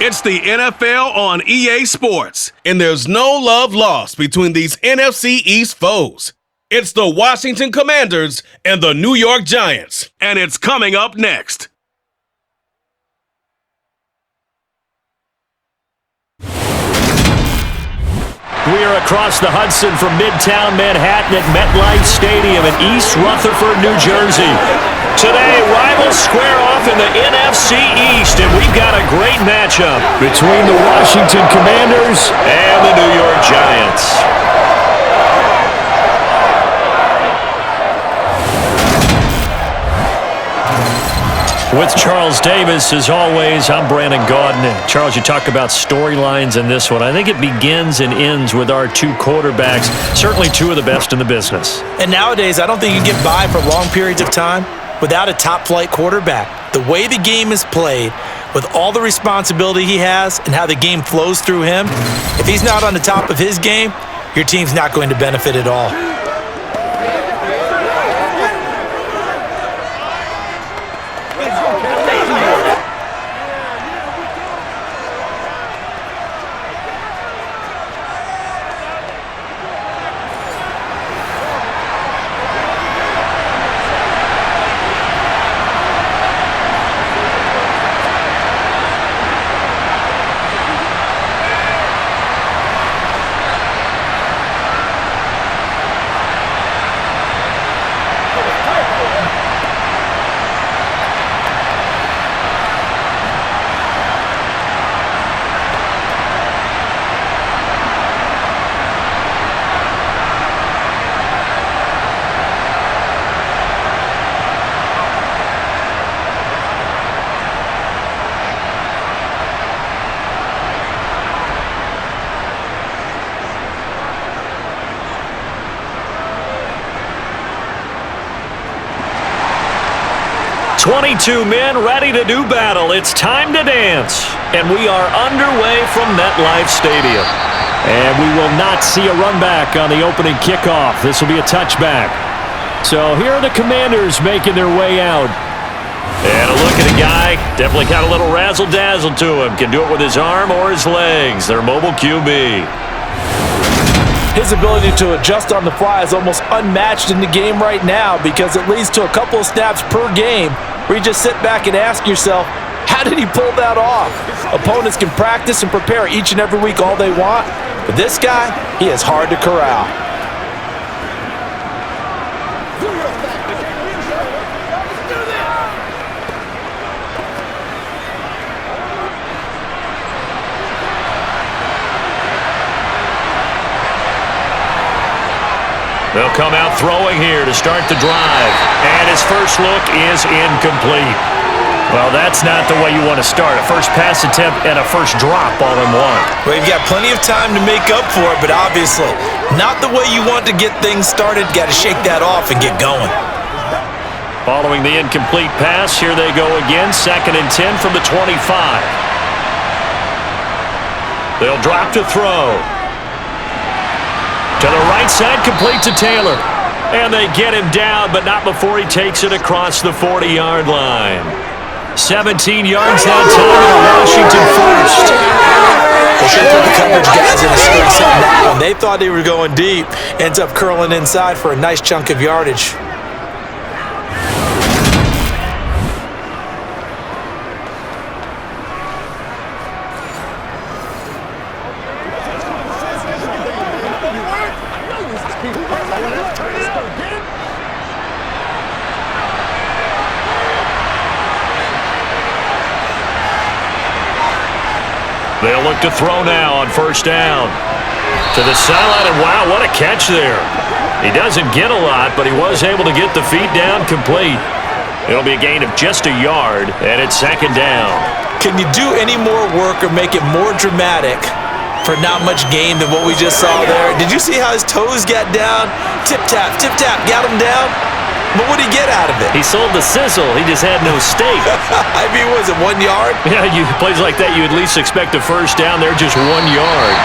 It's the NFL on EA Sports, and there's no love lost between these NFC East foes. It's the Washington Commanders and the New York Giants, and it's coming up next. We are across the Hudson from Midtown Manhattan at MetLife Stadium in East Rutherford, New Jersey. Today, rivals square off in the NFC East, and we've got a great matchup between the Washington Commanders and the New York Giants. With Charles Davis, as always, I'm Brandon Gaudin. And Charles, you talk about storylines in this one. I think it begins and ends with our two quarterbacks, certainly two of the best in the business. And nowadays, I don't think you can get by for long periods of time without a top-flight quarterback. The way the game is played, with all the responsibility he has and how the game flows through him, if he's not on the top of his game, your team's not going to benefit at all. 22 men ready to do battle. It's time to dance. And we are underway from MetLife Stadium. And we will not see a run back on the opening kickoff. This will be a touchback. So here are the Commanders making their way out. And a look at a guy, definitely got a little razzle-dazzle to him. Can do it with his arm or his legs. Their mobile QB. His ability to adjust on the fly is almost unmatched in the game right now because it leads to a couple of snaps per game where you just sit back and ask yourself, how did he pull that off? Opponents can practice and prepare each and every week all they want, but this guy, he is hard to corral. They'll come out throwing here to start the drive. And his first look is incomplete. Well, that's not the way you want to start. A first pass attempt and a first drop all in one. Well, you've got plenty of time to make up for it, but obviously not the way you want to get things started. Got to shake that off and get going. Following the incomplete pass, here they go again. 2nd and 10 from the 25. They'll drop to throw. To the right side, complete to Taylor. And they get him down, but not before he takes it across the 40-yard line. 17 yards that time, and Washington first. They should put the coverage guys in a space on that one. They thought they were going deep. Ends up curling inside for a nice chunk of yardage. They'll look to throw now on first down. To the sideline, and wow, what a catch there. He doesn't get a lot, but he was able to get the feet down complete. It'll be a gain of just a yard, and it's 2nd down. Can you do any more work or make it more dramatic for not much gain than what we just saw there? Did you see how his toes got down? Tip-tap, got him down. But what did he get out of it? He sold the sizzle. He just had no steak. I mean, was it 1 yard? Yeah, plays like that, you at least expect a first down. They're just 1 yard.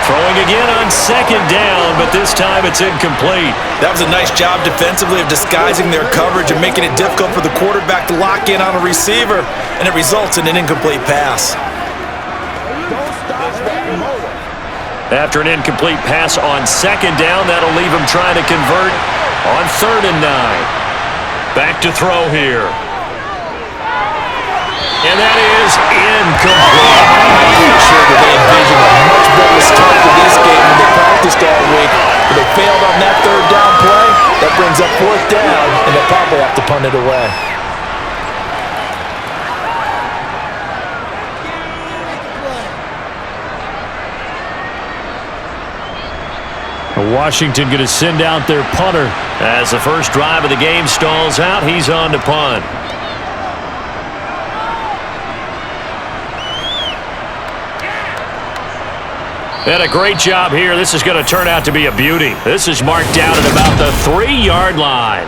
Throwing again on 2nd down, but this time it's incomplete. That was a nice job defensively of disguising their coverage and making it difficult for the quarterback to lock in on a receiver, and it results in an incomplete pass. After an incomplete pass on second down, that'll leave him trying to convert on 3rd and 9. Back to throw here. And that is incomplete. I'm sure that they envisioned a much better start to this game than they practiced all week. But they failed on that 3rd down play. That brings up 4th down, and they'll probably have to punt it away. Washington going to send out their punter. As the first drive of the game stalls out, he's on to punt. And a great job here. This is going to turn out to be a beauty. This is marked down at about the 3-yard line.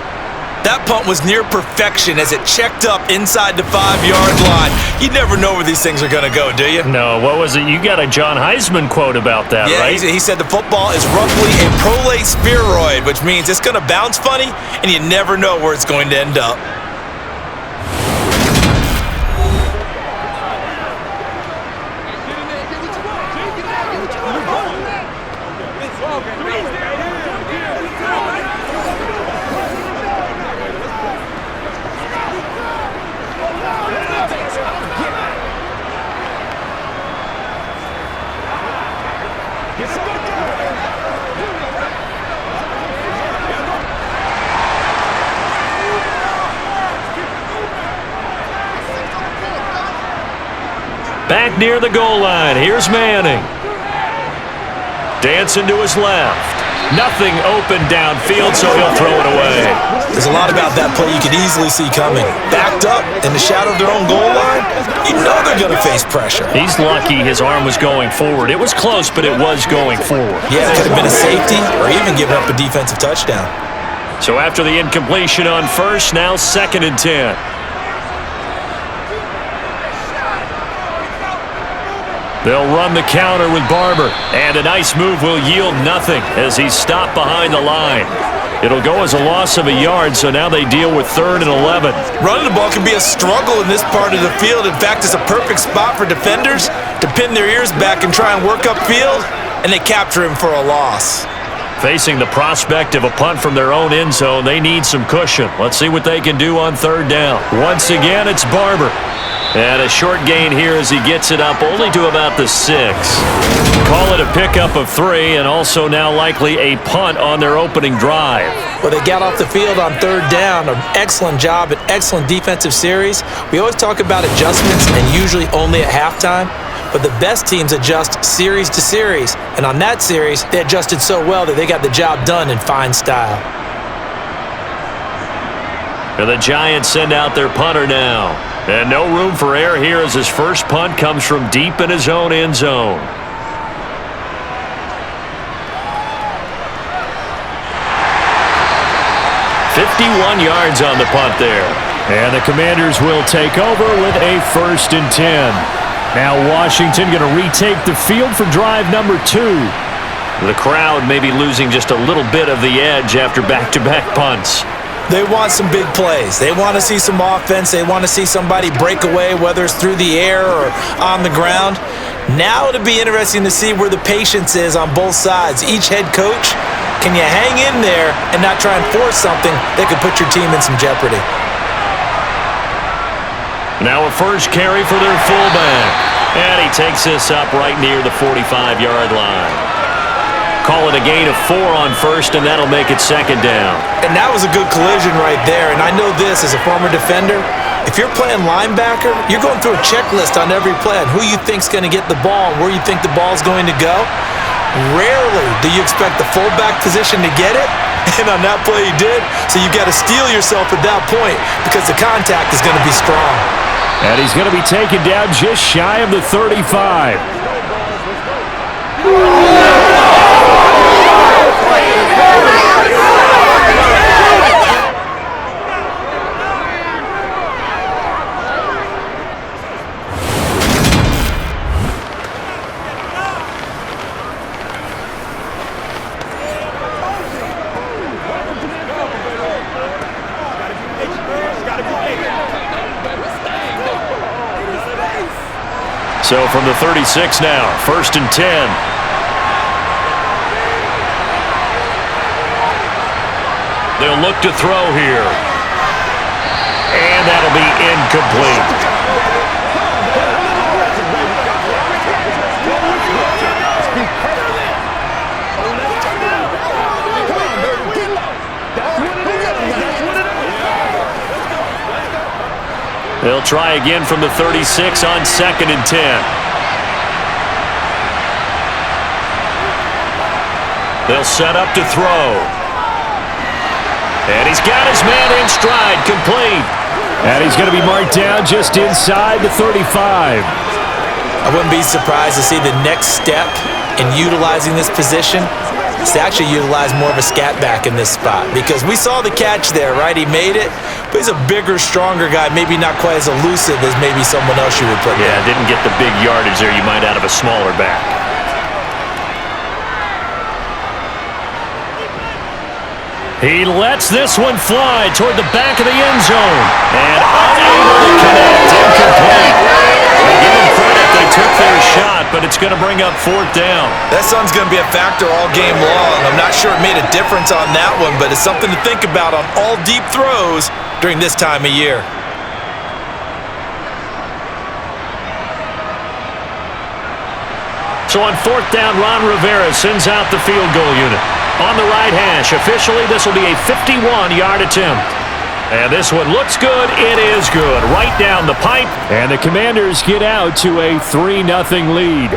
That punt was near perfection as it checked up inside the 5-yard line. You never know where these things are going to go, do you? No, what was it? You got a John Heisman quote about that, right? Yeah, he said the football is roughly a prolate spheroid, which means it's going to bounce funny, and you never know where it's going to end up. Back near the goal line. Here's Manning. Dancing to his left. Nothing open downfield, so he'll throw it away. There's a lot about that play you could easily see coming. Backed up in the shadow of their own goal line, you know they're going to face pressure. He's lucky his arm was going forward. It was close, but it was going forward. Yeah, it could have been a safety or even given up a defensive touchdown. So after the incompletion on first, now 2nd and 10. They'll run the counter with Barber. And a nice move will yield nothing as he's stopped behind the line. It'll go as a loss of a yard, so now they deal with 3rd and 11. Running the ball can be a struggle in this part of the field. In fact, it's a perfect spot for defenders to pin their ears back and try and work upfield, and they capture him for a loss. Facing the prospect of a punt from their own end zone, they need some cushion. Let's see what they can do on 3rd down. Once again, it's Barber. And a short gain here as he gets it up only to about the 6. Call it a pickup of 3, and also now likely a punt on their opening drive. Well, they got off the field on 3rd down. An excellent job, an excellent defensive series. We always talk about adjustments, and usually only at halftime. But the best teams adjust series to series. And on that series, they adjusted so well that they got the job done in fine style. And the Giants send out their punter now. And no room for error here as his first punt comes from deep in his own end zone. "51 yards on the punt there. And the Commanders will take over with a 1st and 10. Now Washington going to retake the field for drive number 2. The crowd may be losing just a little bit of the edge after back-to-back punts. They want some big plays. They want to see some offense. They want to see somebody break away, whether it's through the air or on the ground. Now it'll be interesting to see where the patience is on both sides. Each head coach, can you hang in there and not try and force something that could put your team in some jeopardy? Now a first carry for their fullback. And he takes this up right near the 45-yard line. Call it a gain of 4 on first, and that'll make it 2nd down. And that was a good collision right there. And I know this as a former defender. If you're playing linebacker, you're going through a checklist on every play on who you think's going to get the ball and where you think the ball's going to go. Rarely do you expect the fullback position to get it. And on that play he did. So you got to steel yourself at that point because the contact is going to be strong. And he's going to be taken down just shy of the 35. So from the 36 now, 1st and 10. They'll look to throw here. And that'll be incomplete. They'll try again from the 36 on 2nd and 10. They'll set up to throw. And he's got his man in stride, complete. And he's going to be marked down just inside the 35. I wouldn't be surprised to see the next step in utilizing this position is to actually utilize more of a scat back in this spot, because we saw the catch there, right? He made it, but he's a bigger, stronger guy, maybe not quite as elusive as maybe someone else you would put there. Yeah, didn't get the big yardage there you might out of a smaller back. He lets this one fly toward the back of the end zone. And unable to connect, incomplete. They give him credit, they took their shot, but it's going to bring up 4th down. That sun's going to be a factor all game long. I'm not sure it made a difference on that one, but it's something to think about on all deep throws during this time of year. So on 4th down, Ron Rivera sends out the field goal unit. On the right hash, officially this will be a 51-yard attempt. And this one looks good. It is good. Right down the pipe. And the Commanders get out to a 3-0 lead.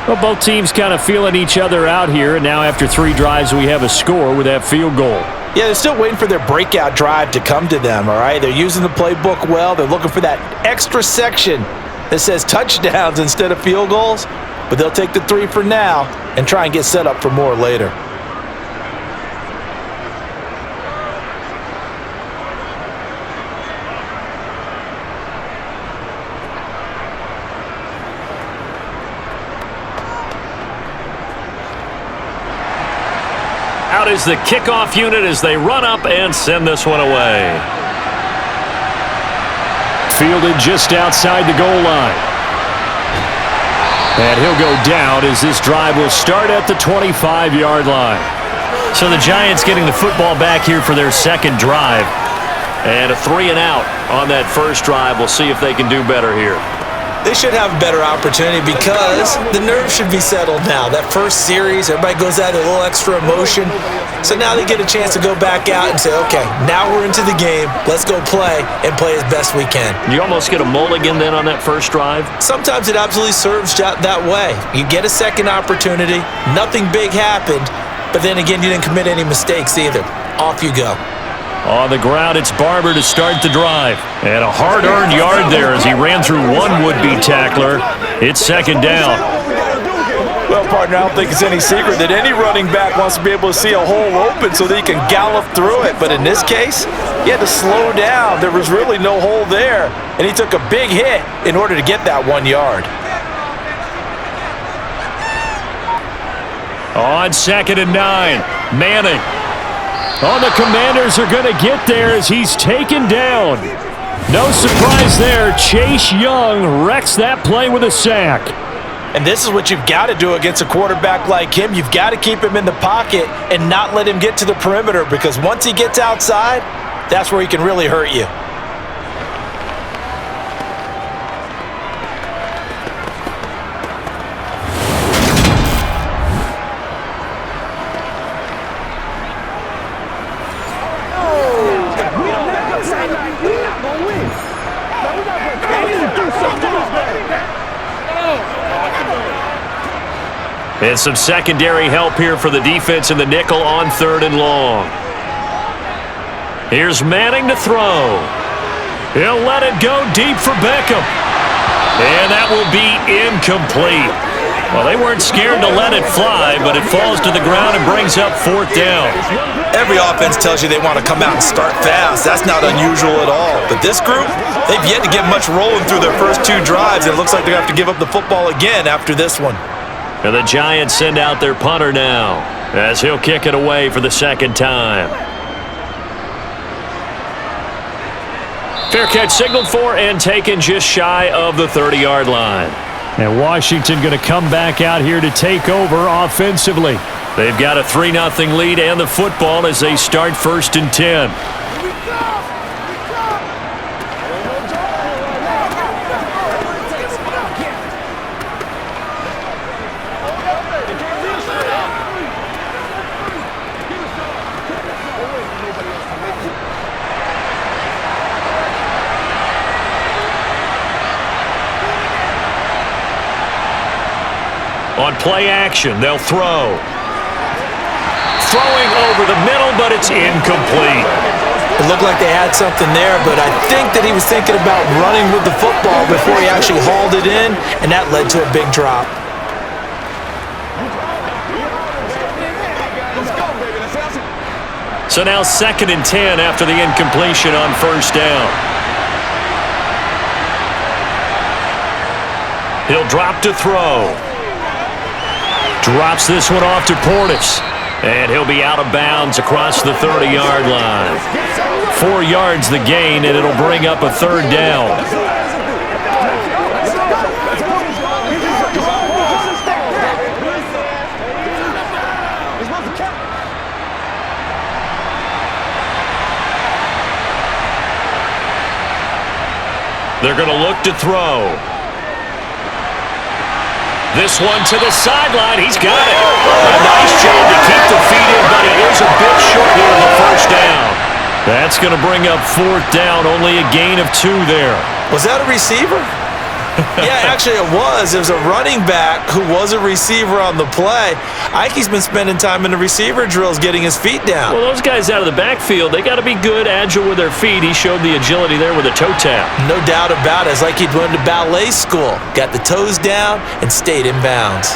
Well, both teams kind of feeling each other out here. And now after 3 drives, we have a score with that field goal. Yeah, they're still waiting for their breakout drive to come to them, all right? They're using the playbook well. They're looking for that extra section that says touchdowns instead of field goals. But they'll take the 3 for now and try and get set up for more later. Out is the kickoff unit as they run up and send this one away. Fielded just outside the goal line. And he'll go down as this drive will start at the 25-yard line. So the Giants getting the football back here for their second drive. And a 3-and-out on that first drive. We'll see if they can do better here. They should have a better opportunity because the nerves should be settled now. That first series, everybody goes out with a little extra emotion. So now they get a chance to go back out and say, okay, now we're into the game. Let's go play and play as best we can. You almost get a mulligan then on that first drive? Sometimes it absolutely serves that way. You get a second opportunity. Nothing big happened. But then again, you didn't commit any mistakes either. Off you go. On the ground, it's Barber to start the drive. And a hard-earned yard there as he ran through one would-be tackler. It's 2nd down. Well, partner, I don't think it's any secret that any running back wants to be able to see a hole open so that he can gallop through it. But in this case, he had to slow down. There was really no hole there. And he took a big hit in order to get that 1 yard. On 2nd and 9, Manning. Oh, the Commanders are going to get there as he's taken down. No surprise there. Chase Young wrecks that play with a sack. And this is what you've got to do against a quarterback like him. You've got to keep him in the pocket and not let him get to the perimeter, because once he gets outside, that's where he can really hurt you. And some secondary help here for the defense in the nickel on 3rd and long. Here's Manning to throw. He'll let it go deep for Beckham. And that will be incomplete. Well, they weren't scared to let it fly, but it falls to the ground and brings up 4th down. Every offense tells you they want to come out and start fast. That's not unusual at all. But this group, they've yet to get much rolling through their first 2 drives, and it looks like they're going to have to give up the football again after this one. And the Giants send out their punter now as he'll kick it away for the 2nd time. Fair catch signaled for and taken just shy of the 30-yard line. And Washington going to come back out here to take over offensively. They've got a 3-0 lead and the football as they start 1st and 10. On play action, they'll throw. Throwing over the middle, but it's incomplete. It looked like they had something there, but I think that he was thinking about running with the football before he actually hauled it in, and that led to a big drop. So now 2nd and 10 after the incompletion on 1st down. He'll drop to throw. Drops this one off to Portis. And he'll be out of bounds across the 30-yard line. 4 yards the gain, and it'll bring up a 3rd down. They're going to look to throw. This one to the sideline. He's got it. A nice job to keep the feet in, but he is a bit short here in the 1st down. That's going to bring up 4th down. Only a gain of 2 there. Was that a receiver? Yeah, actually it was. It was a running back who was a receiver on the play. Ikey's been spending time in the receiver drills getting his feet down. Well, those guys out of the backfield, they got to be good, agile with their feet. He showed the agility there with a toe tap. No doubt about it. It's like he'd went to ballet school. Got the toes down and stayed in bounds.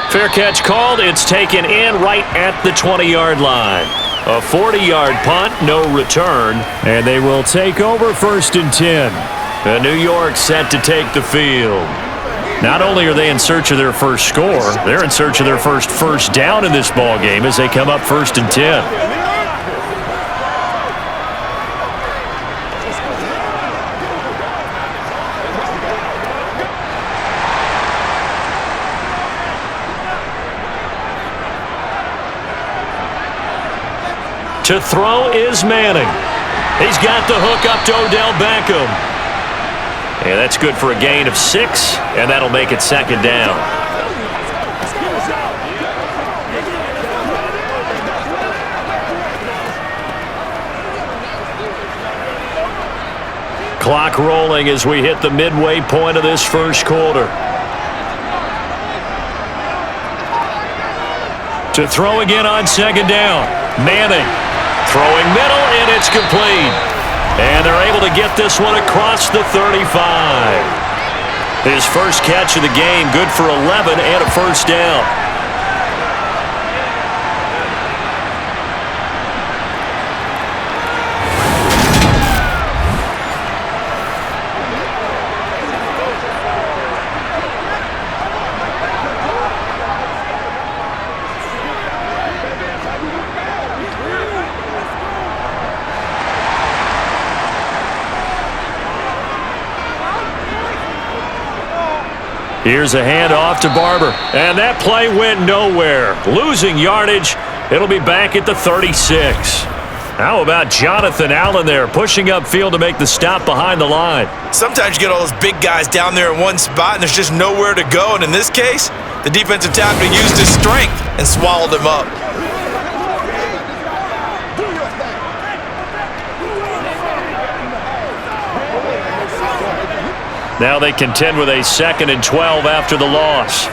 Fair catch called. It's taken in right at the 20-yard line. A 40-yard punt, no return. And they will take over 1st and 10. New York set to take the field. Not only are they in search of their first score, they're in search of their first down in this ball game as they come up 1st and 10. To throw is Manning. He's got the hook up to Odell Beckham. And that's good for a gain of 6, and that'll make it 2nd down. Clock rolling as we hit the midway point of this 1st quarter. To throw again on 2nd down. Manning throwing middle, and it's complete. And they're able to get this one across the 35. His first catch of the game, good for 11 and a 1st down. Here's a handoff to Barber, and that play went nowhere. Losing yardage, it'll be back at the 36. How about Jonathan Allen there, pushing upfield to make the stop behind the line? Sometimes you get all those big guys down there in one spot, and there's just nowhere to go. And in this case, the defensive tackle used his strength and swallowed him up. Now they contend with a 2nd and 12 after the loss.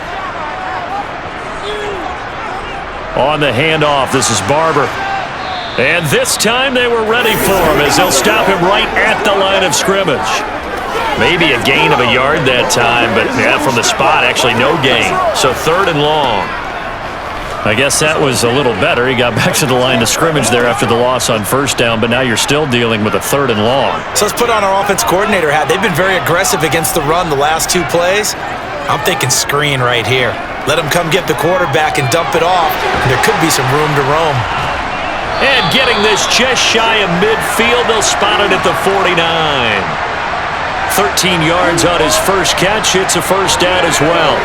On the handoff, this is Barber. And this time they were ready for him as they'll stop him right at the line of scrimmage. Maybe a gain of a yard that time, but yeah, from the spot, actually no gain. So 3rd and long. I guess that was a little better. He got back to the line of scrimmage there after the loss on 1st down, but now you're still dealing with a 3rd and long. So let's put on our offense coordinator hat. They've been very aggressive against the run the last 2 plays. I'm thinking screen right here. Let him come get the quarterback and dump it off, and there could be some room to roam. And getting this just shy of midfield, they'll spot it at the 49. 13 yards on his first catch. It's a 1st down as well.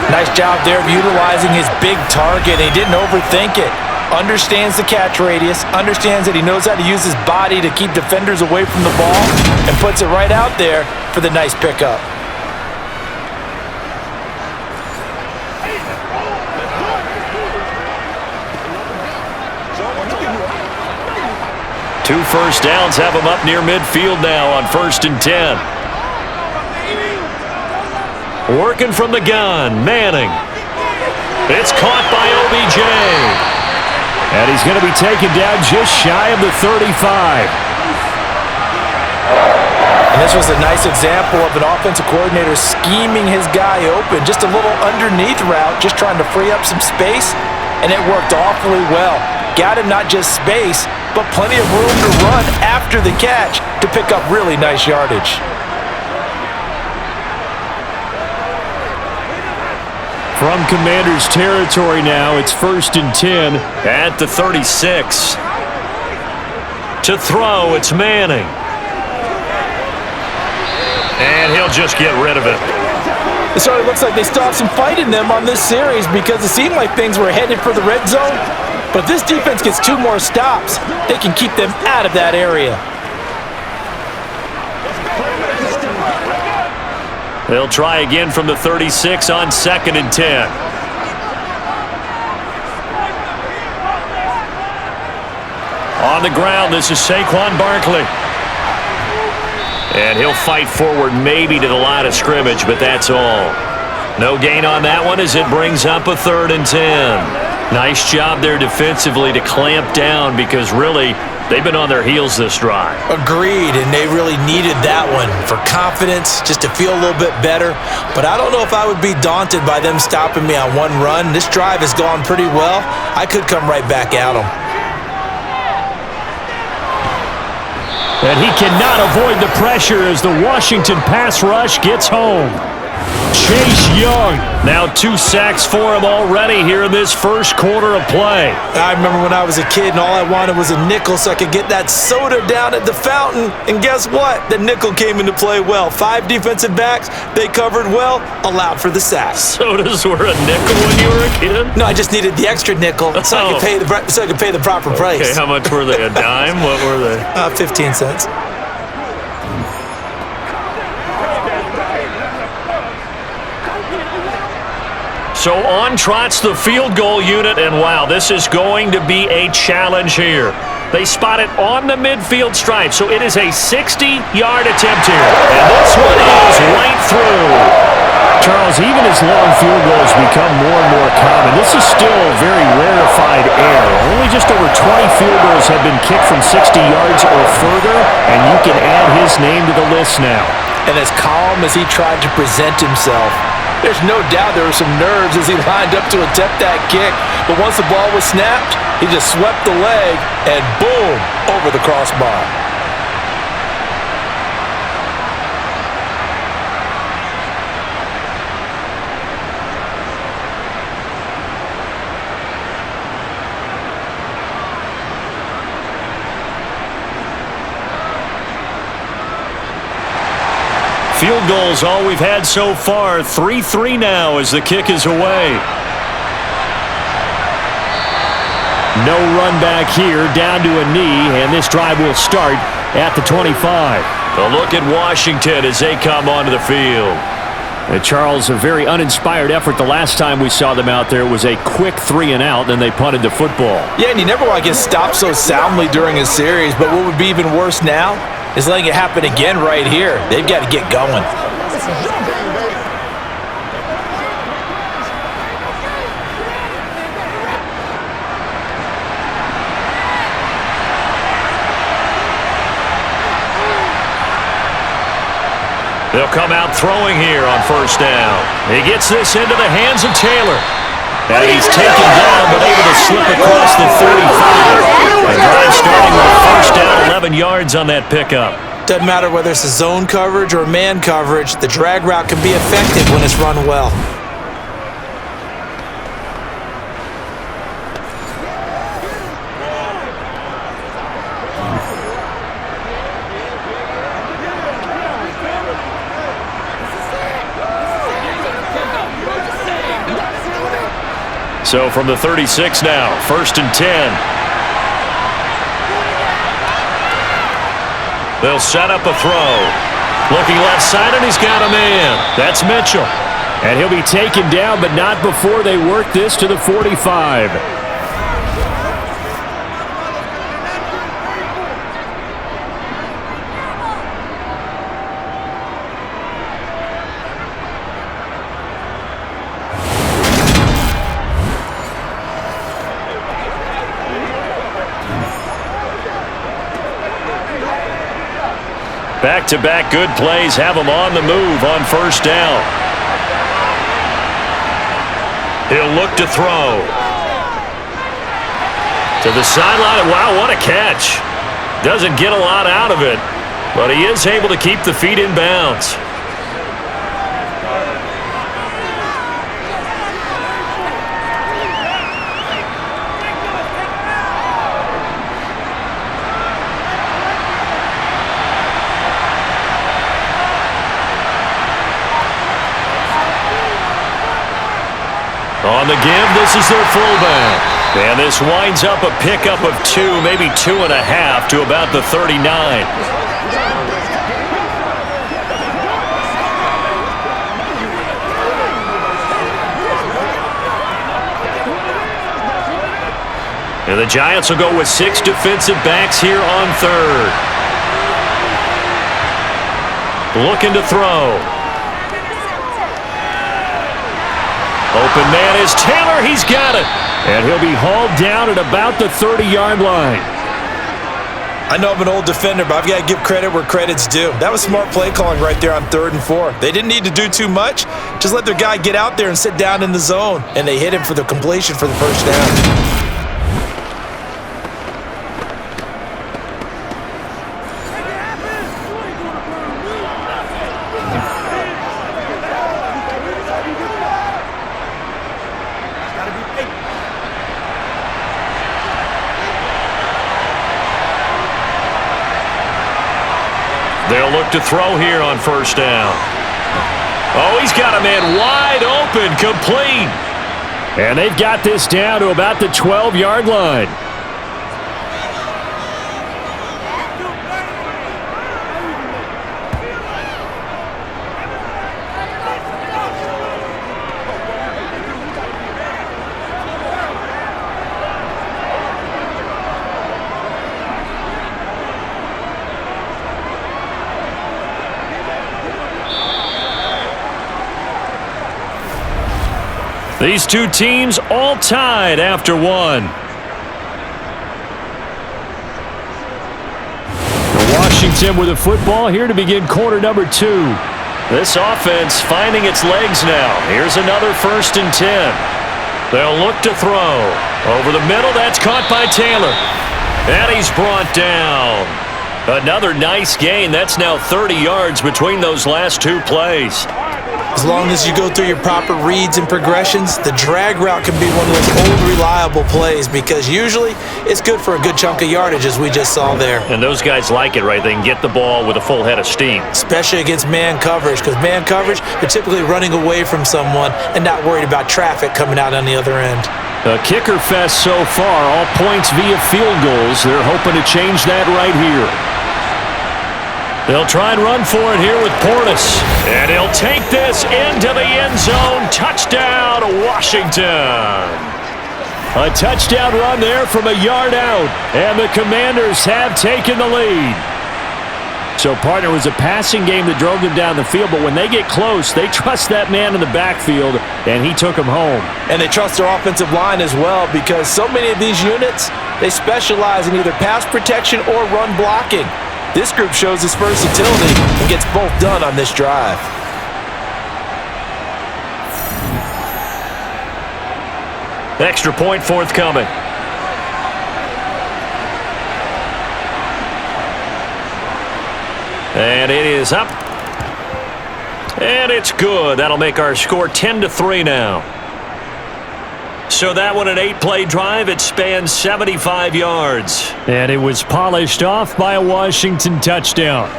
Nice job there of utilizing his big target. He didn't overthink it. Understands the catch radius, understands that he knows how to use his body to keep defenders away from the ball, and puts it right out there for the nice pickup. Two first downs have him up near midfield now on 1st and 10. Working from the gun, Manning. It's caught by OBJ. And he's going to be taken down just shy of the 35. And this was a nice example of an offensive coordinator scheming his guy open. Just a little underneath route, just trying to free up some space, and it worked awfully well. Got him not just space, but plenty of room to run after the catch to pick up really nice yardage. From Commanders territory now, it's 1st and 10. At the 36. To throw, it's Manning. And he'll just get rid of it. It sort of looks like they still have some fight in them on this series because it seemed like things were headed for the red zone. But if this defense gets 2 more stops, they can keep them out of that area. They'll try again from the 36 on 2nd and 10. On the ground, this is Saquon Barkley. And he'll fight forward maybe to the line of scrimmage, but that's all. No gain on that one as it brings up a 3rd and 10. Nice job there defensively to clamp down because really they've been on their heels this drive. Agreed, and they really needed that one for confidence, just to feel a little bit better. But I don't know if I would be daunted by them stopping me on one run. This drive has gone pretty well. I could come right back at them. And he cannot avoid the pressure as the Washington pass rush gets home. Chase Young. Now 2 sacks for him already here in this first quarter of play. I remember when I was a kid and all I wanted was a nickel so I could get that soda down at the fountain. And guess what? The nickel came into play well. 5 defensive backs, they covered well, allowed for the sack. Sodas were a nickel when you were a kid? No, I just needed the extra nickel so I could pay the proper price. Okay, how much were they? A dime? What were they? 15 cents. So on trots the field goal unit, and wow, this is going to be a challenge here. They spot it on the midfield stripe, so it is a 60-yard attempt here. And this one is right through. Charles, even as long field goals become more and more common, this is still a very rarefied air. Only just over 20 field goals have been kicked from 60 yards or further, and you can add his name to the list now. And as calm as he tried to present himself, there's no doubt there were some nerves as he lined up to attempt that kick. But once the ball was snapped, he just swept the leg and boom, over the crossbar. Field goals all we've had so far. 3-3 now as the kick is away. No run back here, down to a knee, and this drive will start at the 25. A look at Washington as they come onto the field. Charles, a very uninspired effort the last time we saw them out there. It was a quick 3 and out, then they punted the football. Yeah, and you never want to get stopped so soundly during a series, but what would be even worse now is letting it happen again right here. They've got to get going. They'll come out throwing here on 1st down. He gets this into the hands of Taylor. And he's taken down, but able to slip across the 35. The drive starting with 1st down, 11 yards on that pickup. Doesn't matter whether it's a zone coverage or man coverage, the drag route can be effective when it's run well. So from the 36 now, 1st and 10. They'll set up a throw. Looking left side, and he's got a man. That's Mitchell. And he'll be taken down, but not before they work this to the 45. Back-to-back good plays have him on the move on 1st down. He'll look to throw. To the sideline. Wow, what a catch. Doesn't get a lot out of it, but he is able to keep the feet in bounds. On the give, this is their fullback. And this winds up a pickup of 2, maybe 2.5 to about the 39. And the Giants will go with 6 defensive backs here on 3rd. Looking to throw. Open man is Taylor. He's got it. And he'll be hauled down at about the 30-yard line. I know I'm an old defender, but I've got to give credit where credit's due. That was smart play calling right there on 3rd and 4. They didn't need to do too much. Just let their guy get out there and sit down in the zone. And they hit him for the completion for the 1st down. They'll look to throw here on 1st down. Oh, he's got a man wide open, complete. And they've got this down to about the 12-yard line. These two teams all tied after 1. Washington with the football here to begin quarter number 2. This offense finding its legs now. Here's another 1st and 10. They'll look to throw. Over the middle, that's caught by Taylor. And he's brought down. Another nice gain. That's now 30 yards between those last 2 plays. As long as you go through your proper reads and progressions, the drag route can be one of those old reliable plays because usually it's good for a good chunk of yardage as we just saw there. And those guys like it, right? They can get the ball with a full head of steam. Especially against man coverage because man coverage, they're typically running away from someone and not worried about traffic coming out on the other end. A kicker fest so far, all points via field goals. They're hoping to change that right here. They'll try and run for it here with Portis. And he'll take this into the end zone. Touchdown, Washington. A touchdown run there from a yard out. And the Commanders have taken the lead. So, partner, it was a passing game that drove them down the field, but when they get close, they trust that man in the backfield, and he took them home. And they trust their offensive line as well because so many of these units, they specialize in either pass protection or run blocking. This group shows its versatility and gets both done on this drive. Extra point forthcoming. And it is up. And it's good. That'll make our score 10-3 now. So that one, an 8-play drive, it spans 75 yards. And it was polished off by a Washington touchdown.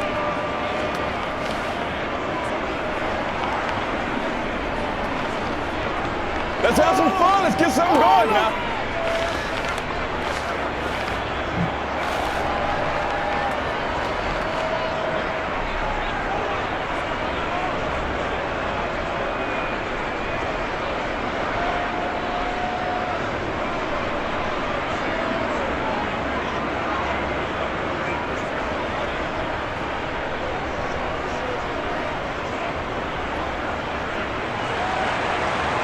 Let's have some fun. Let's get something going.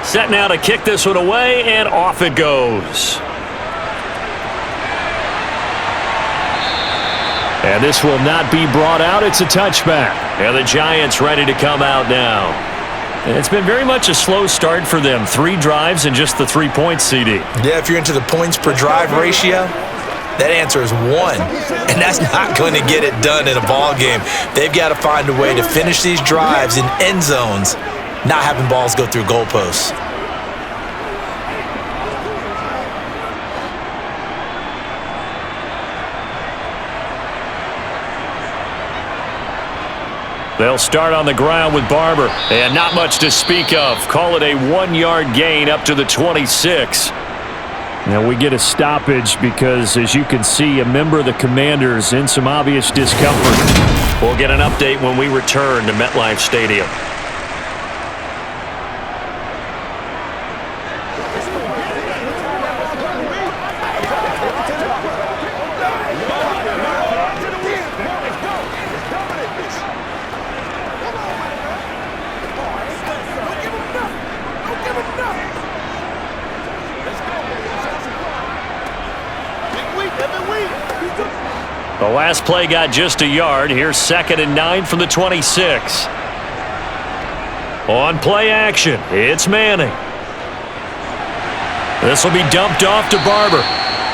Set now to kick this one away, and off it goes. And this will not be brought out. It's a touchback. And the Giants ready to come out now. It's been very much a slow start for them. 3 drives and just the 3 points, CD. Yeah, if you're into the points per drive ratio, that answer is 1. And that's not going to get it done in a ball game. They've got to find a way to finish these drives in end zones, not having balls go through goalposts. They'll start on the ground with Barber, and not much to speak of. Call it a 1-yard gain up to the 26. Now we get a stoppage because, as you can see, a member of the Commanders in some obvious discomfort. We'll get an update when we return to MetLife Stadium. The last play got just a yard. Here's 2nd and 9 from the 26. On play action, it's Manning. This will be dumped off to Barber.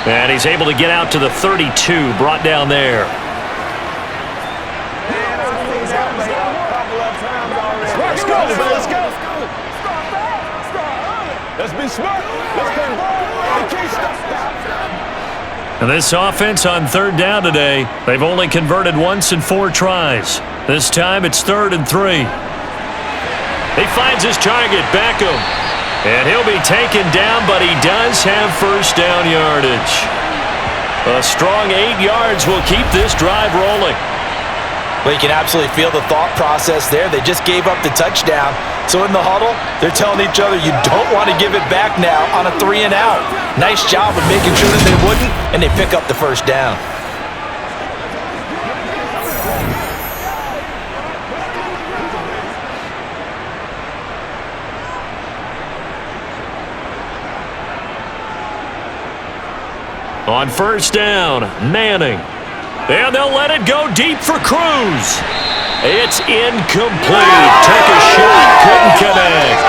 And he's able to get out to the 32, brought down there. Let's go, let's go. Let's be smart. Let's go. And this offense on 3rd down today, they've only converted once in 4 tries. This time it's 3rd and 3. He finds his target, Beckham. And he'll be taken down, but he does have 1st down yardage. A strong 8 yards will keep this drive rolling. Well, you can absolutely feel the thought process there. They just gave up the touchdown. So in the huddle, they're telling each other, you don't want to give it back now on a 3 and out. Nice job of making sure that they wouldn't, and they pick up the 1st down. On 1st down, Manning. And they'll let it go deep for Cruz. It's incomplete. Took a shot, couldn't connect.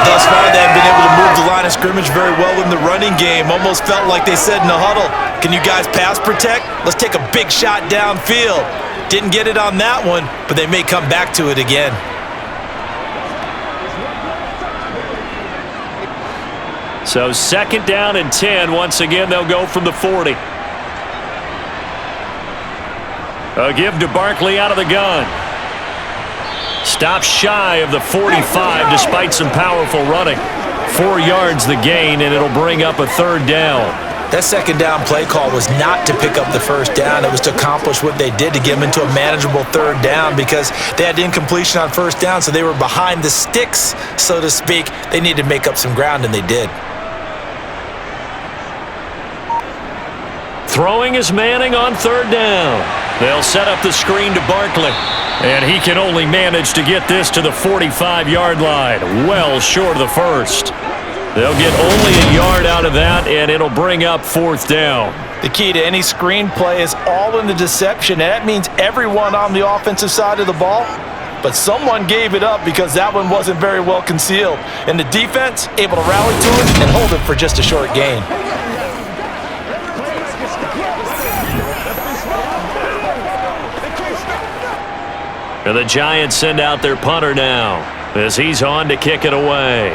Thus far, they have been able to move the line of scrimmage very well in the running game. Almost felt like they said in the huddle, can you guys pass protect? Let's take a big shot downfield. Didn't get it on that one, but they may come back to it again. So 2nd down and 10. Once again, they'll go from the 40. A give to Barkley out of the gun. Stops shy of the 45 despite some powerful running. 4 yards the gain, and it'll bring up a 3rd down. That 2nd down play call was not to pick up the 1st down. It was to accomplish what they did to get them into a manageable 3rd down because they had incompletion on 1st down, so they were behind the sticks, so to speak. They needed to make up some ground, and they did. Throwing is Manning on 3rd down. They'll set up the screen to Barkley. And he can only manage to get this to the 45-yard line. Well short of the 1st. They'll get only a yard out of that, and it'll bring up 4th down. The key to any screen play is all in the deception, and that means everyone on the offensive side of the ball. But someone gave it up because that one wasn't very well concealed. And the defense able to rally to it and hold it for just a short gain. And the Giants send out their punter now as he's on to kick it away.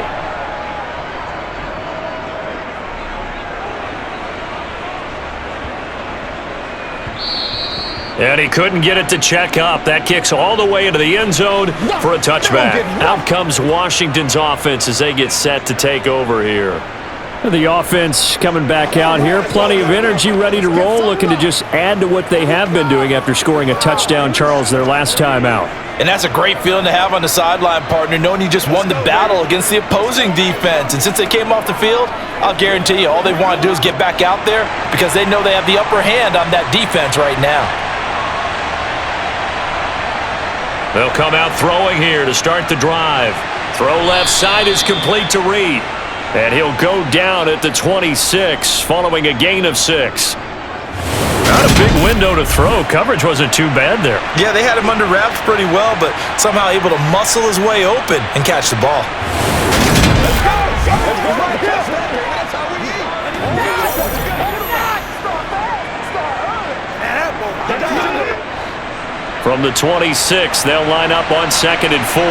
And he couldn't get it to check up. That kicks all the way into the end zone for a touchback. Out comes Washington's offense as they get set to take over here. The offense coming back out here. Plenty of energy, ready to roll, looking to just add to what they have been doing after scoring a touchdown, Charles, their last time out. And that's a great feeling to have on the sideline, partner, knowing you just won the battle against the opposing defense. And since they came off the field, I'll guarantee you all they want to do is get back out there because they know they have the upper hand on that defense right now. They'll come out throwing here to start the drive. Throw left side is complete to Reed. And he'll go down at the 26 following a gain of 6. Not a big window to throw. Coverage wasn't too bad there. Yeah, they had him under wraps pretty well, but somehow able to muscle his way open and catch the ball. From the 26, they'll line up on 2nd and 4.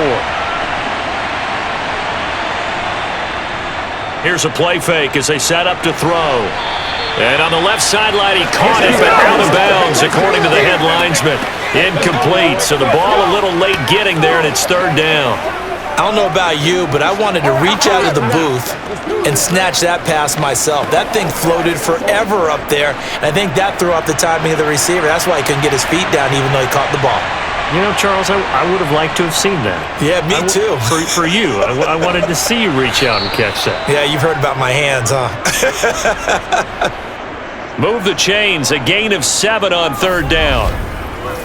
Here's a play fake as they set up to throw. And on the left sideline, he caught it, but out of bounds, according to the head linesman. Incomplete, so the ball a little late getting there, and it's 3rd down. I don't know about you, but I wanted to reach out of the booth and snatch that pass myself. That thing floated forever up there, and I think that threw off the timing of the receiver. That's why he couldn't get his feet down even though he caught the ball. You know, Charles, I would have liked to have seen that. Yeah, me too. For you, I wanted to see you reach out and catch that. Yeah, you've heard about my hands, huh? Move the chains, a gain of 7 on 3rd down.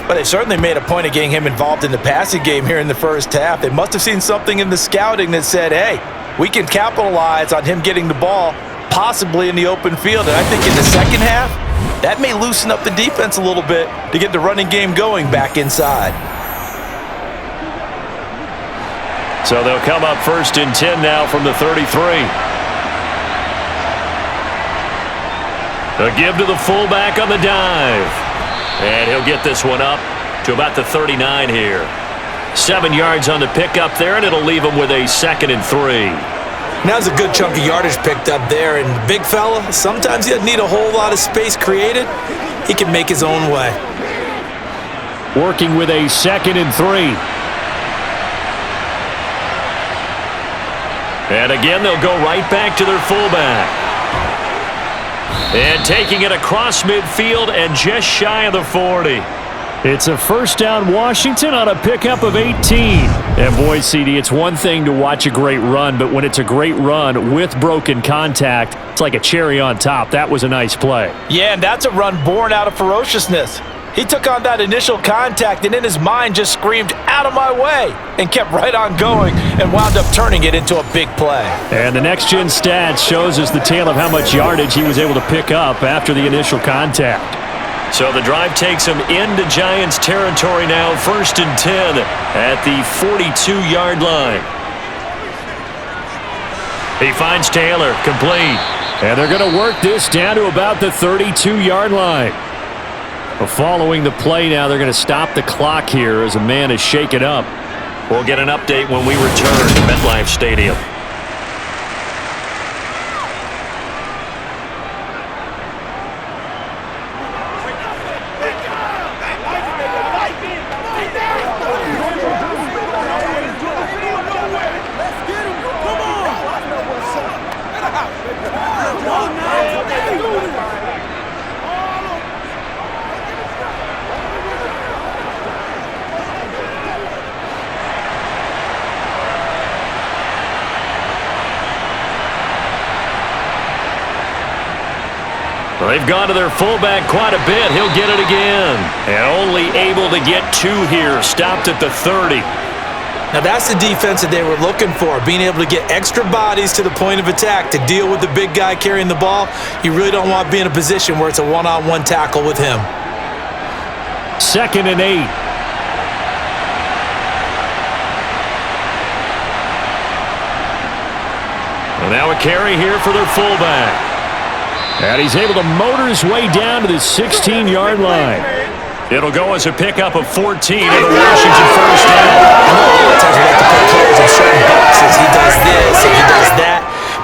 But they certainly made a point of getting him involved in the passing game here in the first half. They must have seen something in the scouting that said, hey, we can capitalize on him getting the ball, possibly in the open field. And I think in the second half, that may loosen up the defense a little bit to get the running game going back inside. So they'll come up 1st and 10 now from the 33. A give to the fullback on the dive. And he'll get this one up to about the 39 here. 7 yards on the pickup there, and it'll leave him with a 2nd and 3. Now's a good chunk of yardage picked up there, and the big fella, sometimes he doesn't need a whole lot of space created. He can make his own way. Working with a 2nd and 3. And again, they'll go right back to their fullback. And taking it across midfield and just shy of the 40. It's a 1st down Washington on a pickup of 18. And boy, CD, it's one thing to watch a great run, but when it's a great run with broken contact, it's like a cherry on top. That was a nice play. Yeah, and that's a run born out of ferociousness. He took on that initial contact and in his mind just screamed, out of my way, and kept right on going and wound up turning it into a big play. And the next-gen stats shows us the tale of how much yardage he was able to pick up after the initial contact. So the drive takes him into Giants territory now, 1st and 10 at the 42-yard line. He finds Taylor, complete. And they're going to work this down to about the 32-yard line. Following the play now, they're going to stop the clock here as a man is shaken up. We'll get an update when we return to MetLife Stadium. They've gone to their fullback quite a bit. He'll get it again. And only able to get 2 here. Stopped at the 30. Now that's the defense that they were looking for, being able to get extra bodies to the point of attack to deal with the big guy carrying the ball. You really don't want to be in a position where it's a one-on-one tackle with him. 2nd and 8. And now a carry here for their fullback. And he's able to motor his way down to the 16-yard line. It'll go as a pickup of 14 in the Washington 1st down. Sometimes we like to put players in certain boxes. He does this and he does that.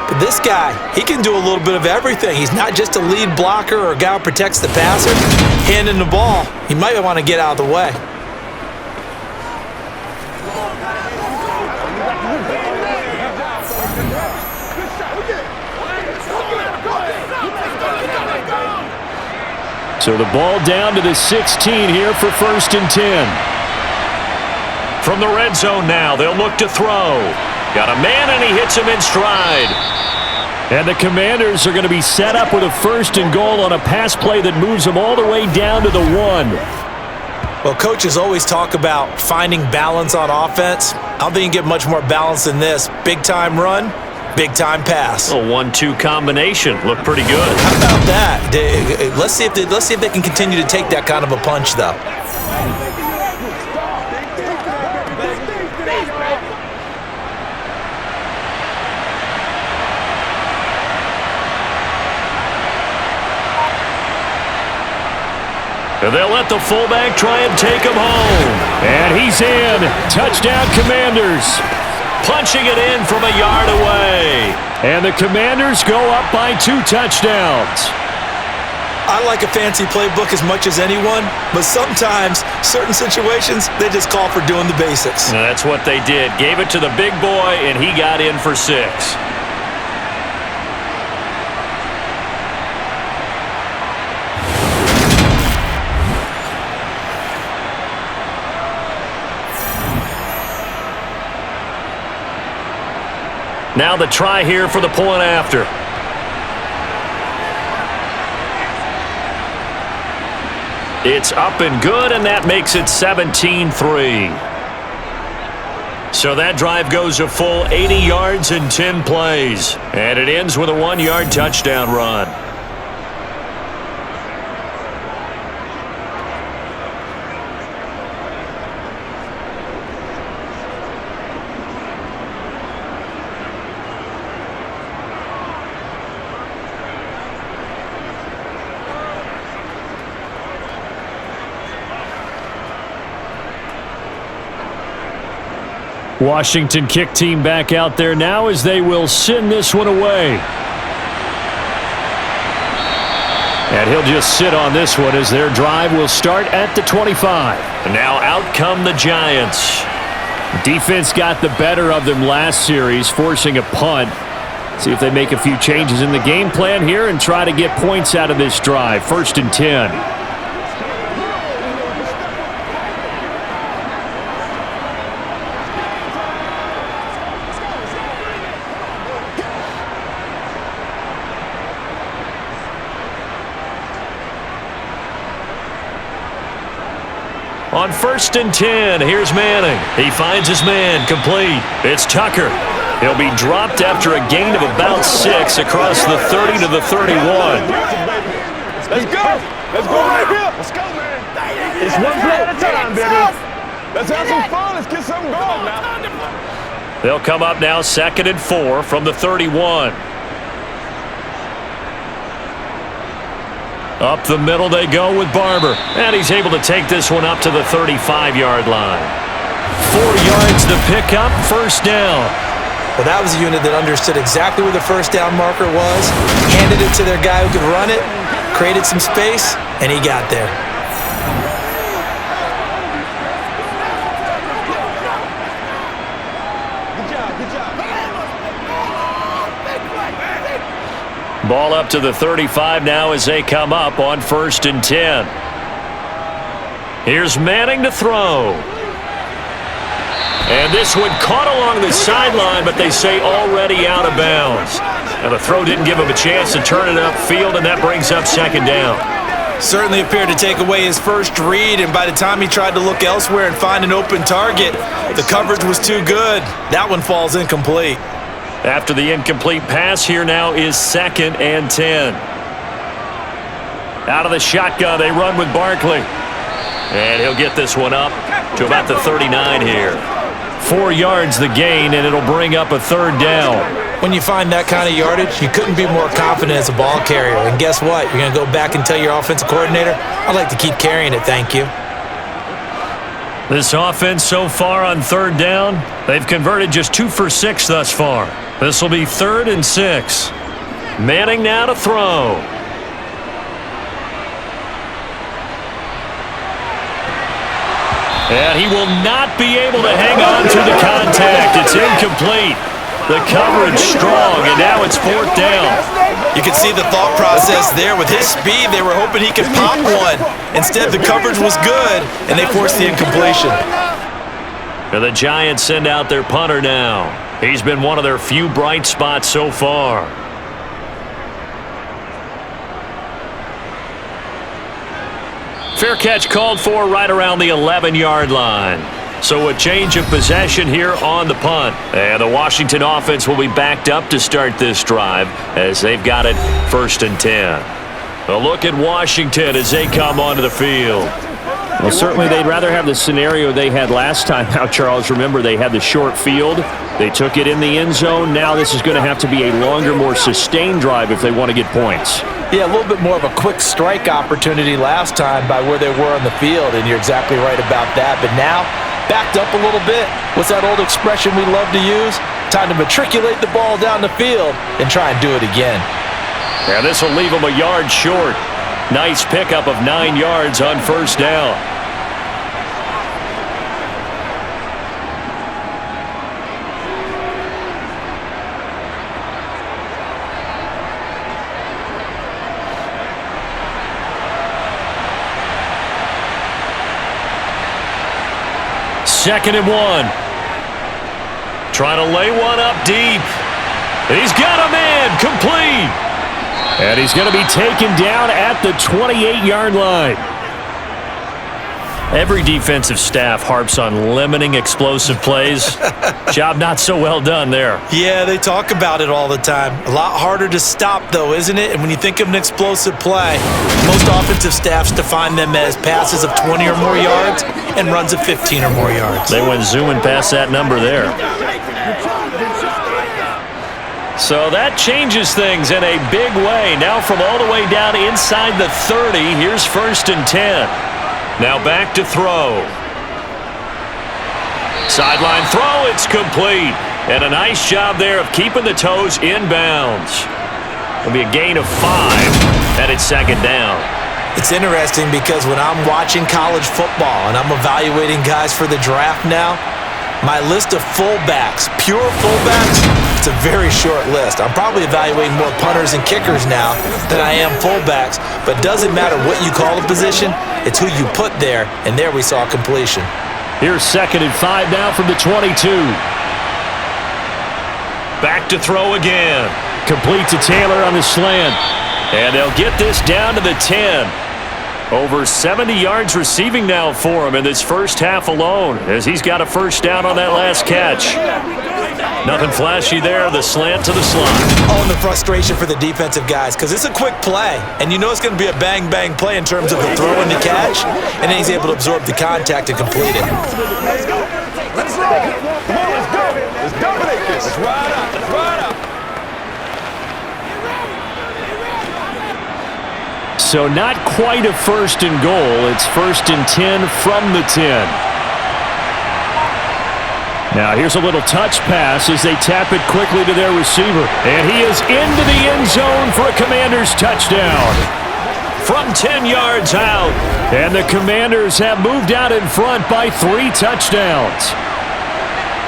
But this guy, he can do a little bit of everything. He's not just a lead blocker or a guy who protects the passer. Handing the ball, he might want to get out of the way. So the ball down to the 16 here for 1st and 10. From the red zone now, they'll look to throw. Got a man, and he hits him in stride. And the Commanders are going to be set up with a 1st and goal on a pass play that moves them all the way down to the 1. Well, coaches always talk about finding balance on offense. I don't think you can get much more balance than this. Big-time run, big-time pass. A 1-2 combination. Looked pretty good. How about that? Let's see if they can continue to take that kind of a punch, though. They'll let the fullback try and take him home. And he's in. Touchdown, Commanders. Punching it in from a yard away. And the Commanders go up by 2 touchdowns. I like a fancy playbook as much as anyone, but sometimes, certain situations, they just call for doing the basics. And that's what they did. Gave it to the big boy, and he got in for 6. Now the try here for the point after. It's up and good, and that makes it 17-3. So that drive goes a full 80 yards in 10 plays. And it ends with a 1-yard touchdown run. Washington kick team back out there now as they will send this one away. And he'll just sit on this one as their drive will start at the 25. And now out come the Giants. Defense got the better of them last series, forcing a punt. See if they make a few changes in the game plan here and try to get points out of this drive. 1st and 10. On 1st and 10, here's Manning. He finds his man, complete. It's Tucker. He'll be dropped after a gain of about 6 across the 30 to the 31. Let's go. Let's go right here. Let's go, man. It's one play at a time, baby. Let's have some fun. Let's get something going now. They'll come up now 2nd and 4 from the 31. Up the middle they go with Barber. And he's able to take this one up to the 35-yard line. 4 yards to pick up, 1st down. Well, that was a unit that understood exactly where the 1st down marker was, handed it to their guy who could run it, created some space, and he got there. Ball up to the 35 now as they come up on 1st and 10. Here's Manning to throw. And this one caught along the sideline, but they say already out of bounds. And the throw didn't give him a chance to turn it upfield, and that brings up 2nd down. Certainly appeared to take away his first read, and by the time he tried to look elsewhere and find an open target, the coverage was too good. That one falls incomplete. After the incomplete pass, here now is 2nd and 10. Out of the shotgun, they run with Barkley. And he'll get this one up to about the 39 here. 4 yards the gain, and it'll bring up a 3rd down. When you find that kind of yardage, you couldn't be more confident as a ball carrier. And guess what? You're going to go back and tell your offensive coordinator, I'd like to keep carrying it, thank you. This offense so far on 3rd down, they've converted just 2 for 6 thus far. This will be 3rd and 6. Manning now to throw. And he will not be able to hang on to the contact. It's incomplete. The coverage strong, and now it's 4th down. You can see the thought process there. With his speed, they were hoping he could pop one. Instead, the coverage was good, and they forced the incompletion. And the Giants send out their punter now. He's been one of their few bright spots so far. Fair catch called for right around the 11-yard line. So a change of possession here on the punt. And the Washington offense will be backed up to start this drive as they've got it 1st and 10. A look at Washington as they come onto the field. Well, certainly they'd rather have the scenario they had last time. Now, Charles, remember they had the short field. They took it in the end zone. Now this is going to have to be a longer, more sustained drive if they want to get points. Yeah, a little bit more of a quick strike opportunity last time by where they were on the field, and you're exactly right about that. But now, backed up a little bit. What's that old expression we love to use? Time to matriculate the ball down the field and try and do it again. Yeah, this will leave them a yard short. Nice pickup of 9 yards on 1st down. Second and 1. Trying to lay one up deep. He's got a man complete. And he's going to be taken down at the 28-yard line. Every defensive staff harps on limiting explosive plays. Job not so well done there. Yeah, they talk about it all the time. A lot harder to stop, though, isn't it? And when you think of an explosive play, most offensive staffs define them as passes of 20 or more yards and runs of 15 or more yards. They went zooming past that number there. So that changes things in a big way. Now from all the way down inside the 30, here's 1st and 10. Now back to throw. Sideline throw, it's complete. And a nice job there of keeping the toes inbounds. It'll be a gain of 5, and it's 2nd down. It's interesting because when I'm watching college football and I'm evaluating guys for the draft now, my list of fullbacks, pure fullbacks, it's a very short list. I'm probably evaluating more punters and kickers now than I am fullbacks, but it doesn't matter what you call a position, it's who you put there, and there we saw completion. Here's 2nd and 5 now from the 22. Back to throw again. Complete to Taylor on the slant. And they'll get this down to the 10. Over 70 yards receiving now for him in this first half alone as he's got a 1st down on that last catch. Nothing flashy there, the slant to the slot. Oh, and the frustration for the defensive guys because it's a quick play, and you know it's going to be a bang-bang play in terms of the throw and the catch, and then he's able to absorb the contact and complete it. Let's go. Let's roll. Come on, let's go. Let's dominate this. Let's ride up. Let's ride up. So not quite a 1st and goal. It's 1st and 10 from the 10. Now here's a little touch pass as they tap it quickly to their receiver. And he is into the end zone for a Commanders touchdown. From 10 yards out. And the Commanders have moved out in front by 3 touchdowns.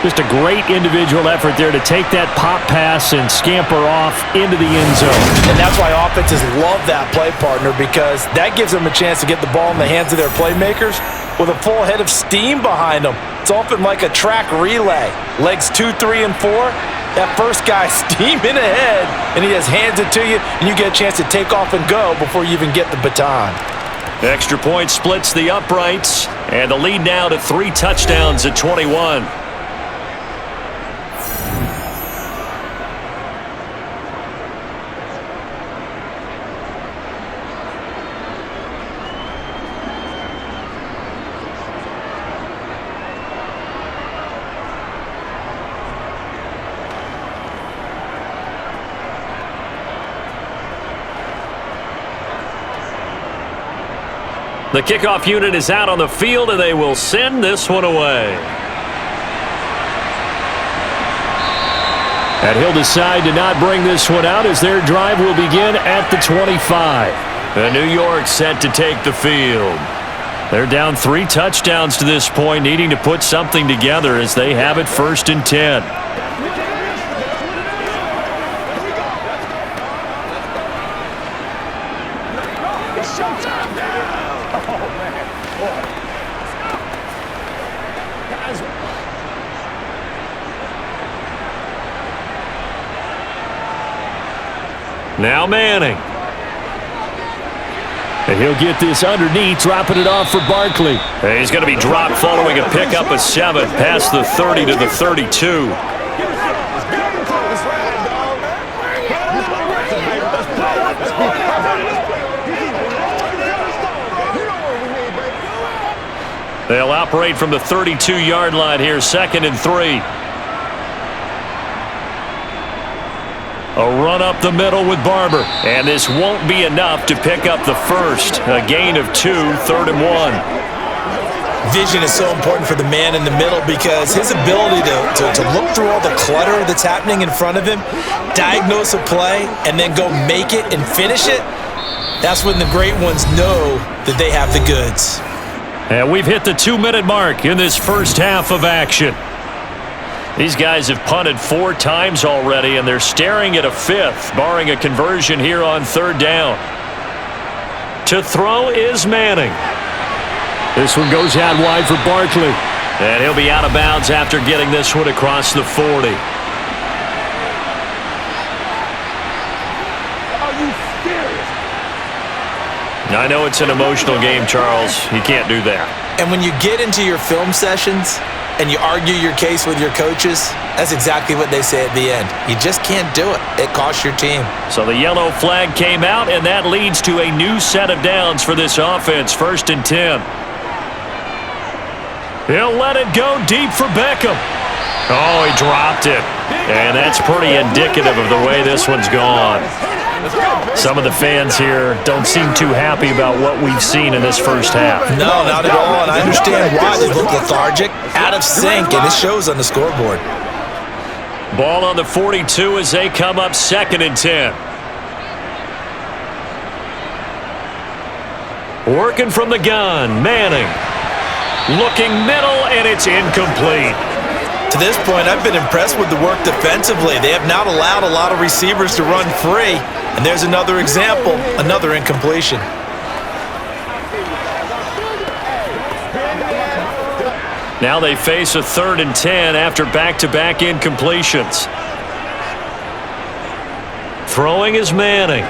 Just a great individual effort there to take that pop pass and scamper off into the end zone. And that's why offenses love that play, partner, because that gives them a chance to get the ball in the hands of their playmakers with a full head of steam behind them. It's often like a track relay. Legs 2, 3, and 4. That first guy steaming ahead, and he just hands it to you, and you get a chance to take off and go before you even get the baton. Extra point splits the uprights, and the lead now to 3 touchdowns at 21. The kickoff unit is out on the field, and they will send this one away. And he'll decide to not bring this one out as their drive will begin at the 25. And New York set to take the field. They're down 3 touchdowns to this point, needing to put something together as they have it 1st and 10. Now Manning. And he'll get this underneath, dropping it off for Barkley. And he's going to be dropped following a pickup of 7 past the 30 to the 32. They'll operate from the 32-yard line here, 2nd and 3. A run up the middle with Barber. And this won't be enough to pick up the first. A gain of 2, 3rd and 1. Vision is so important for the man in the middle because his ability to look through all the clutter that's happening in front of him, diagnose a play, and then go make it and finish it, that's when the great ones know that they have the goods. And we've hit the 2-minute mark in this first half of action. These guys have punted 4 times already, and they're staring at a 5th, barring a conversion here on 3rd down. To throw is Manning. This one goes out wide for Barkley. And he'll be out of bounds after getting this one across the 40. I know it's an emotional game, Charles. You can't do that. And when you get into your film sessions and you argue your case with your coaches, that's exactly what they say at the end. You just can't do it. It costs your team. So the yellow flag came out, and that leads to a new set of downs for this offense, 1st and 10. He'll let it go deep for Beckham. Oh, he dropped it. And that's pretty indicative of the way this one's gone. Some of the fans here don't seem too happy about what we've seen in this first half. No, not at all, and I understand why. They look lethargic, out of sync, and it shows on the scoreboard. Ball on the 42 as they come up 2nd and 10. Working from the gun, Manning. Looking middle, and it's incomplete. To this point, I've been impressed with the work defensively. They have not allowed a lot of receivers to run free. And there's another example, another incompletion. Now they face a 3rd and 10 after back-to-back incompletions. Throwing is Manning.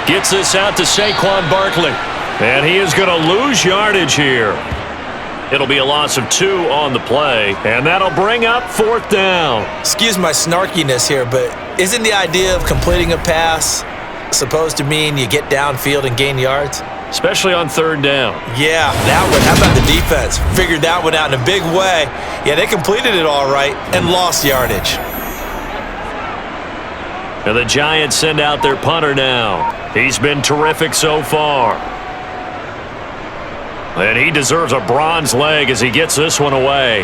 Gets this out to Saquon Barkley. And he is going to lose yardage here. It'll be a loss of 2 on the play, and that'll bring up 4th down. Excuse my snarkiness here, but isn't the idea of completing a pass supposed to mean you get downfield and gain yards? Especially on 3rd down. Yeah, that one. How about the defense? Figured that one out in a big way. Yeah, they completed it all right and lost yardage. And the Giants send out their punter now. He's been terrific so far. And he deserves a bronze leg as he gets this one away.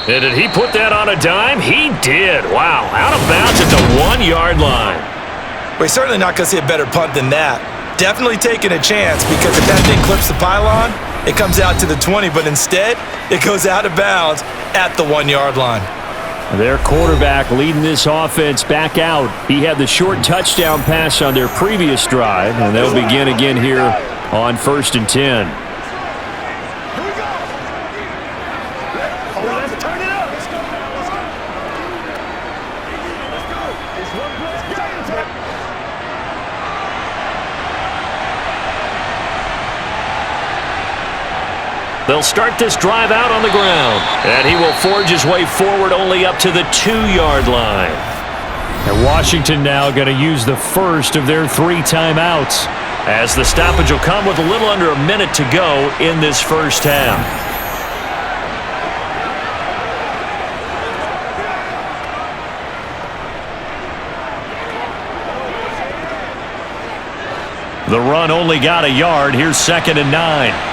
And did he put that on a dime? He did. Wow, out of bounds at the 1-yard line. We're certainly not going to see a better punt than that. Definitely taking a chance because if that thing clips the pylon, it comes out to the 20, but instead, it goes out of bounds at the 1-yard line. Their quarterback leading this offense back out. He had the short touchdown pass on their previous drive, and they'll begin again here on 1st and 10. They'll start this drive out on the ground. And he will forge his way forward only up to the 2-yard line. And Washington now going to use the first of their 3 timeouts, as the stoppage will come with a little under a minute to go in this first half. The run only got a yard. Here's 2nd and 9.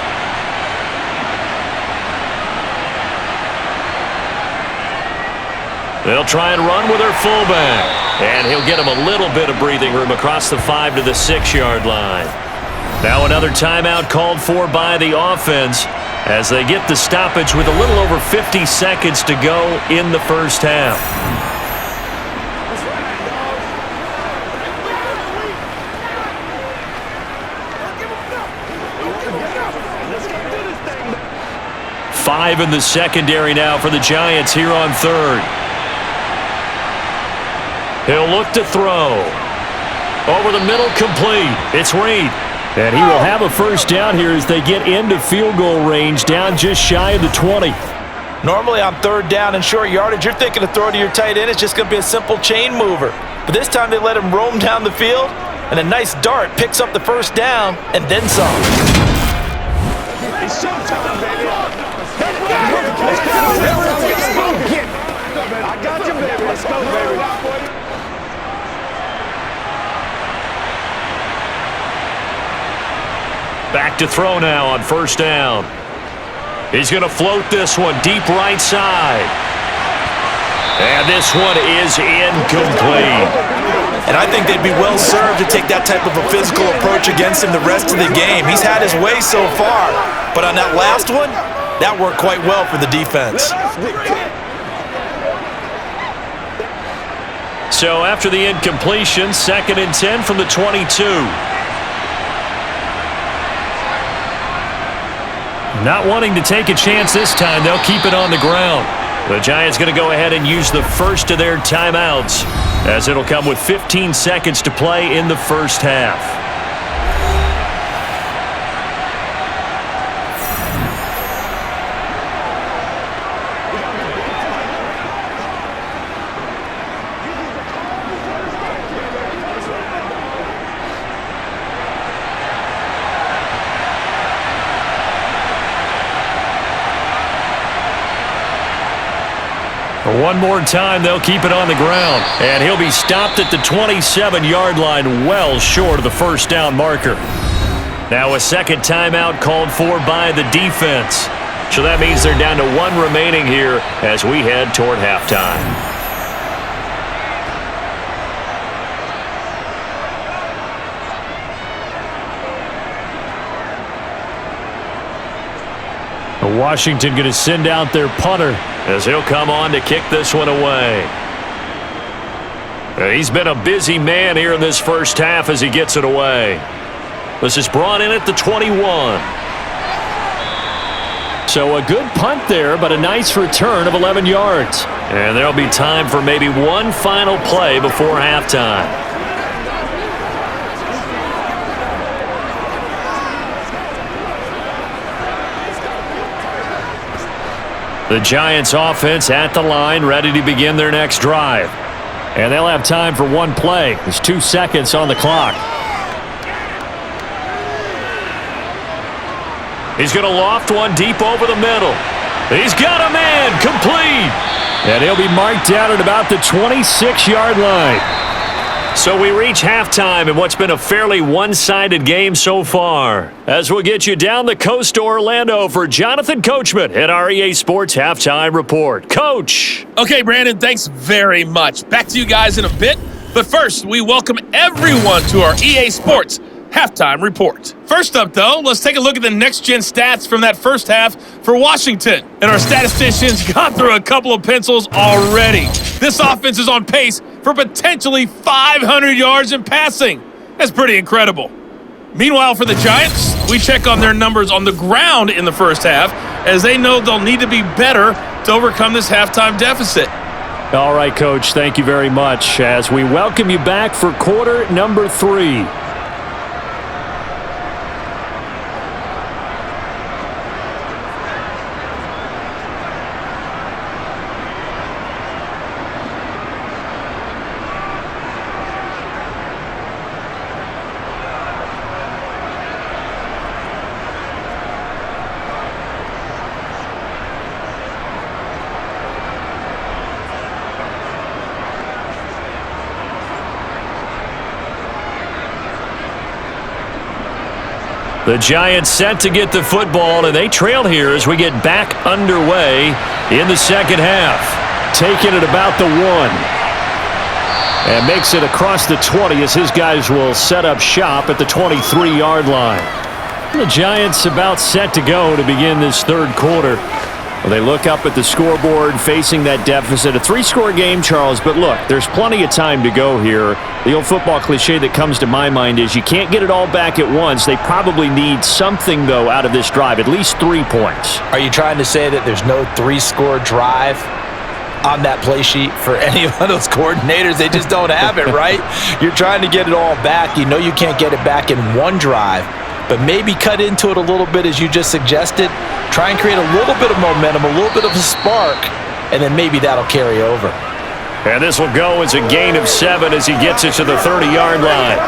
They'll try and run with their fullback. And he'll get him a little bit of breathing room across the 5 to the 6-yard line. Now another timeout called for by the offense as they get the stoppage with a little over 50 seconds to go in the first half. Five in the secondary now for the Giants here on 3rd. He'll look to throw. Over the middle, complete. It's Reed. And he will have a first down here as they get into field goal range, down just shy of the 20. Normally on third down and short yardage, you're thinking to throw to your tight end. It's just going to be a simple chain mover. But this time they let him roam down the field, and a nice dart picks up the first down and then some. It's showtime, baby. I got you, baby. Let's go, baby. Back to throw now on first down. He's going to float this one deep right side. And this one is incomplete. And I think they'd be well served to take that type of a physical approach against him the rest of the game. He's had his way so far. But on that last one, that worked quite well for the defense. So after the incompletion, 2nd and 10 from the 22. Not wanting to take a chance this time, they'll keep it on the ground. The Giants going to go ahead and use the first of their timeouts, as it'll come with 15 seconds to play in the first half. One more time, they'll keep it on the ground. And he'll be stopped at the 27-yard line, well short of the first down marker. Now a second timeout called for by the defense. So that means they're down to one remaining here as we head toward halftime. Washington going to send out their punter as he'll come on to kick this one away. He's been a busy man here in this first half as he gets it away. This is brought in at the 21. So a good punt there, but a nice return of 11 yards. And there'll be time for maybe one final play before halftime. The Giants offense at the line, ready to begin their next drive. And they'll have time for one play. There's 2 seconds on the clock. He's going to loft one deep over the middle. He's got a man, complete. And he'll be marked down at about the 26-yard line. So we reach halftime in what's been a fairly one-sided game so far. As we'll get you down the coast to Orlando for Jonathan Coachman at our EA Sports Halftime Report. Coach. Okay, Brandon, thanks very much. Back to you guys in a bit. But first, we welcome everyone to our EA Sports Halftime Report. First up, though, let's take a look at the next-gen stats from that first half for Washington. And our statisticians got through a couple of pencils already. This offense is on pace for potentially 500 yards in passing. That's pretty incredible. Meanwhile, for the Giants, we check on their numbers on the ground in the first half, as they know they'll need to be better to overcome this halftime deficit. All right, Coach, thank you very much as we welcome you back for quarter number 3. The Giants set to get the football, and they trail here as we get back underway in the second half. Taking it about the 1. And makes it across the 20 as his guys will set up shop at the 23-yard line. The Giants about set to go to begin this third quarter. Well, they look up at the scoreboard facing that deficit. A 3-score game, Charles, but look, there's plenty of time to go here. The old football cliche that comes to my mind is you can't get it all back at once. They probably need something, though, out of this drive, at least 3 points. Are you trying to say that there's no 3-score drive? on that play sheet for any of those coordinators. They just don't have it, right? You're trying to get it all back. You know you can't get it back in one drive, but maybe cut into it a little bit as you just suggested. Try and create a little bit of momentum, a little bit of a spark, and then maybe that'll carry over. And this will go as a gain of 7 as he gets it to the 30-yard line.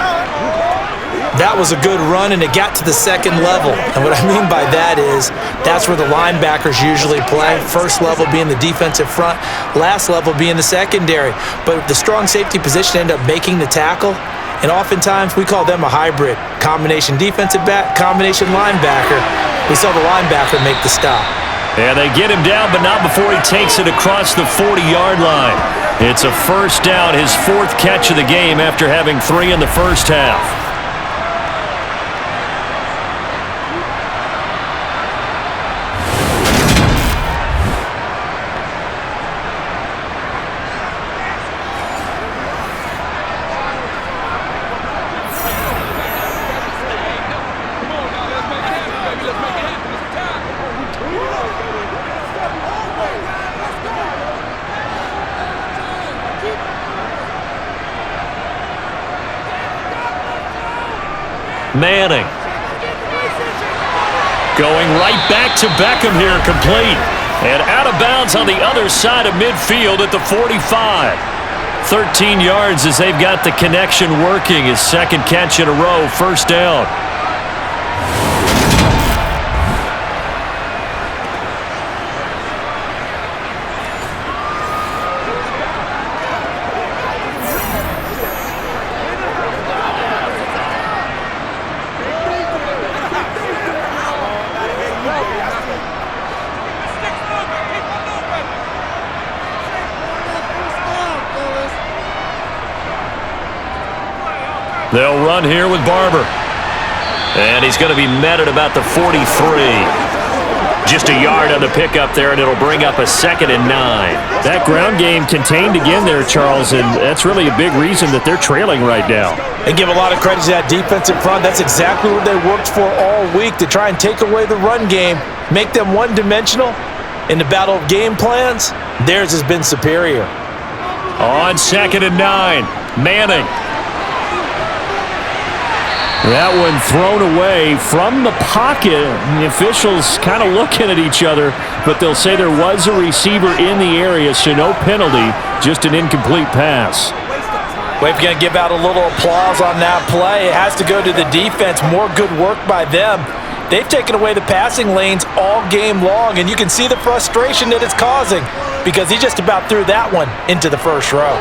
That was a good run, and it got to the second level. And what I mean by that is that's where the linebackers usually play. First level being the defensive front, last level being the secondary. But the strong safety position ended up making the tackle, and oftentimes we call them a hybrid. Combination defensive back, combination linebacker. We saw the linebacker make the stop. And they get him down, but not before he takes it across the 40-yard line. It's a first down, his 4th catch of the game after having 3 in the first half. Manning. Going right back to Beckham here, complete. And out of bounds on the other side of midfield at the 45. 13 yards as they've got the connection working. His 2nd catch in a row, first down. They'll run here with Barber. And he's going to be met at about the 43. Just a yard on the pickup there, and it'll bring up a 2nd and 9. That ground game contained again there, Charles, and that's really a big reason that they're trailing right now. And give a lot of credit to that defensive front. That's exactly what they worked for all week, to try and take away the run game, make them one-dimensional. In the battle of game plans, theirs has been superior. On 2nd and 9, Manning. That one thrown away from the pocket. The officials kind of looking at each other, but they'll say there was a receiver in the area, so no penalty, just an incomplete pass. Well, if you're going to give out a little applause on that play, it has to go to the defense. More good work by them. They've taken away the passing lanes all game long, and you can see the frustration that it's causing because he just about threw that one into the first row.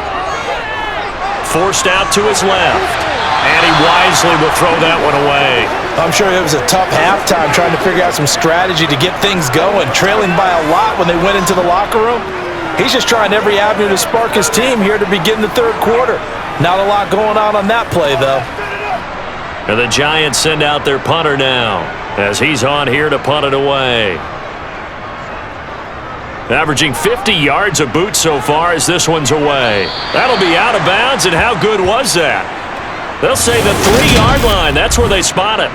Forced out to his left. And he wisely will throw that one away. I'm sure it was a tough halftime trying to figure out some strategy to get things going. Trailing by a lot when they went into the locker room. He's just trying every avenue to spark his team here to begin the 3rd quarter. Not a lot going on that play, though. And the Giants send out their punter now as he's on here to punt it away. Averaging 50 yards a boot so far as this one's away. That'll be out of bounds, and how good was that? They'll say the 3-yard line. That's where they spot it.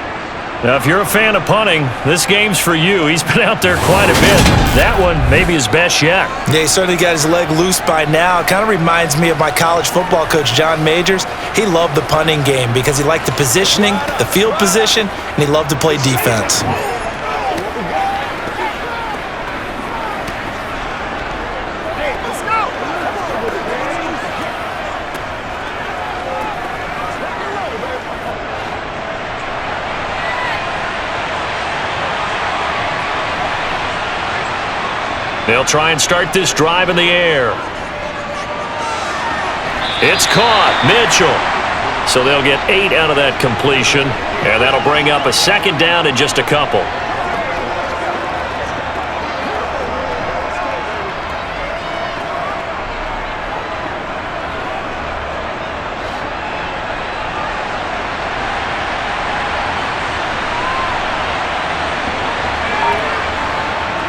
Now, if you're a fan of punting, this game's for you. He's been out there quite a bit. That one maybe his best yet. Yeah, he certainly got his leg loose by now. It kind of reminds me of my college football coach, John Majors. He loved the punting game because he liked the positioning, the field position, and he loved to play defense. They'll try and start this drive in the air. It's caught. Mitchell. So they'll get 8 out of that completion, and that'll bring up a 2nd down in just a couple.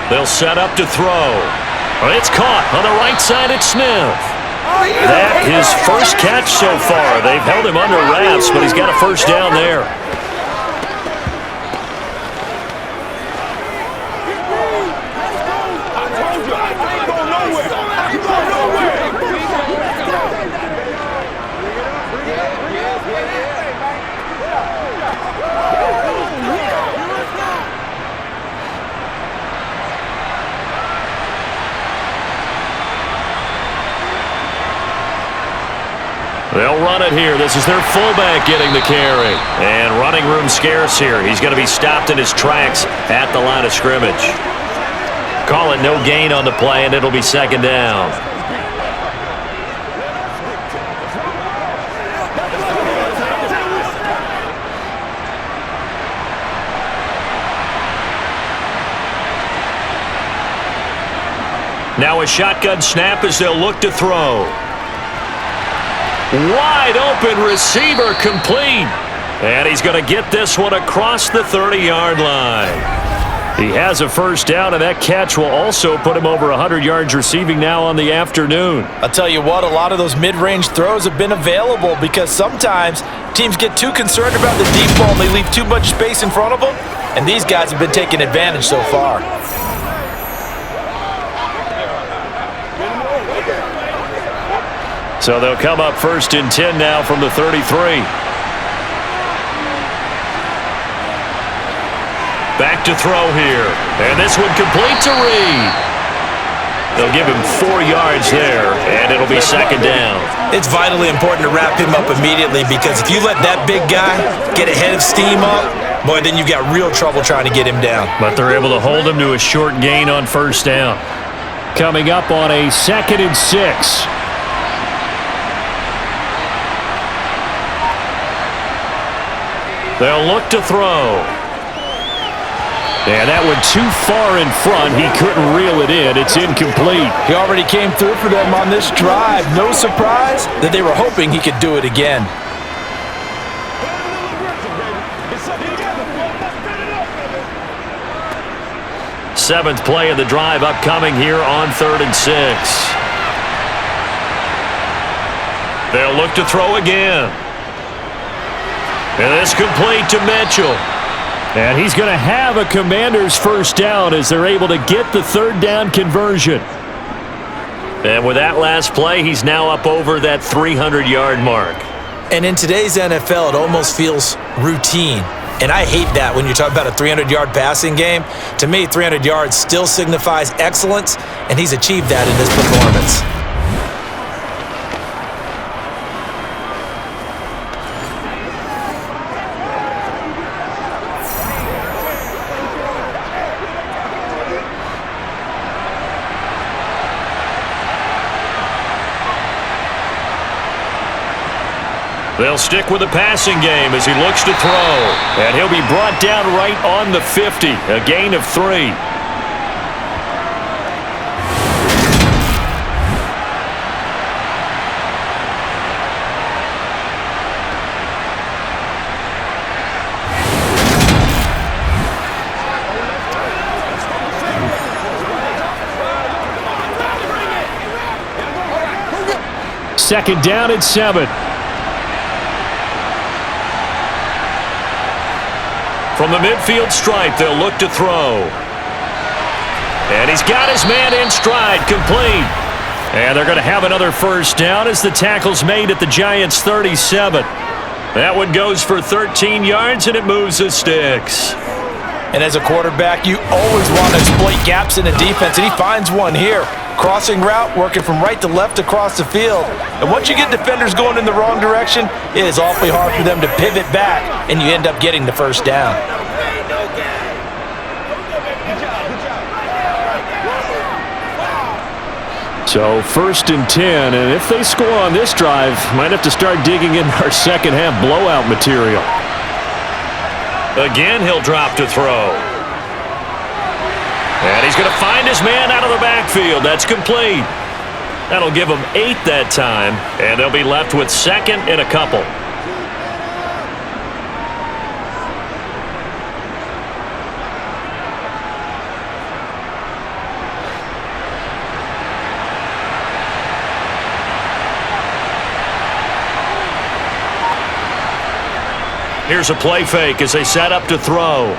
They'll set up to throw. It's caught on the right side at Smith. That his first catch so far. They've held him under wraps, but he's got a first down there. This is their fullback getting the carry. And running room scarce here. He's going to be stopped in his tracks at the line of scrimmage. Call it no gain on the play, and it'll be second down. Now a shotgun snap as they'll look to throw. Wide open receiver complete. And he's going to get this one across the 30-yard line. He has a first down, and that catch will also put him over 100 yards receiving now on the afternoon. I'll tell you what, a lot of those mid-range throws have been available because sometimes teams get too concerned about the deep ball and they leave too much space in front of them, and these guys have been taking advantage so far. So they'll come up 1st and 10 now from the 33. Back to throw here. And this one complete to Reed. They'll give him 4 yards there, and it'll be second down. It's vitally important to wrap him up immediately because if you let that big guy get ahead of steam up, boy, then you've got real trouble trying to get him down. But they're able to hold him to a short gain on first down. Coming up on a 2nd and 6. They'll look to throw. And that one too far in front. He couldn't reel it in. It's incomplete. He already came through for them on this drive. No surprise that they were hoping he could do it again. Seventh play of the drive upcoming here on 3rd and 6. They'll look to throw again. And this complete to Mitchell. And he's going to have a Commander's first down as they're able to get the 3rd down conversion. And with that last play, he's now up over that 300-yard mark. And in today's NFL, it almost feels routine. And I hate that when you talk about a 300-yard passing game. To me, 300 yards still signifies excellence, and he's achieved that in this performance. They'll stick with the passing game as he looks to throw. And he'll be brought down right on the 50. A gain of 3. Second down at 7. From the midfield stripe, they'll look to throw. And he's got his man in stride, complete. And they're going to have another first down as the tackle's made at the Giants' 37. That one goes for 13 yards, and it moves the sticks. And as a quarterback, you always want to exploit gaps in the defense, and he finds one here. Crossing route, working from right to left across the field. And once you get defenders going in the wrong direction, it is awfully hard for them to pivot back, and you end up getting the first down. So 1st and 10, and if they score on this drive, might have to start digging in our second half blowout material. Again, he'll drop to throw. And he's going to find his man out of the backfield. That's complete. That'll give them 8 that time, and they'll be left with 2nd and a couple. Here's a play fake as they set up to throw.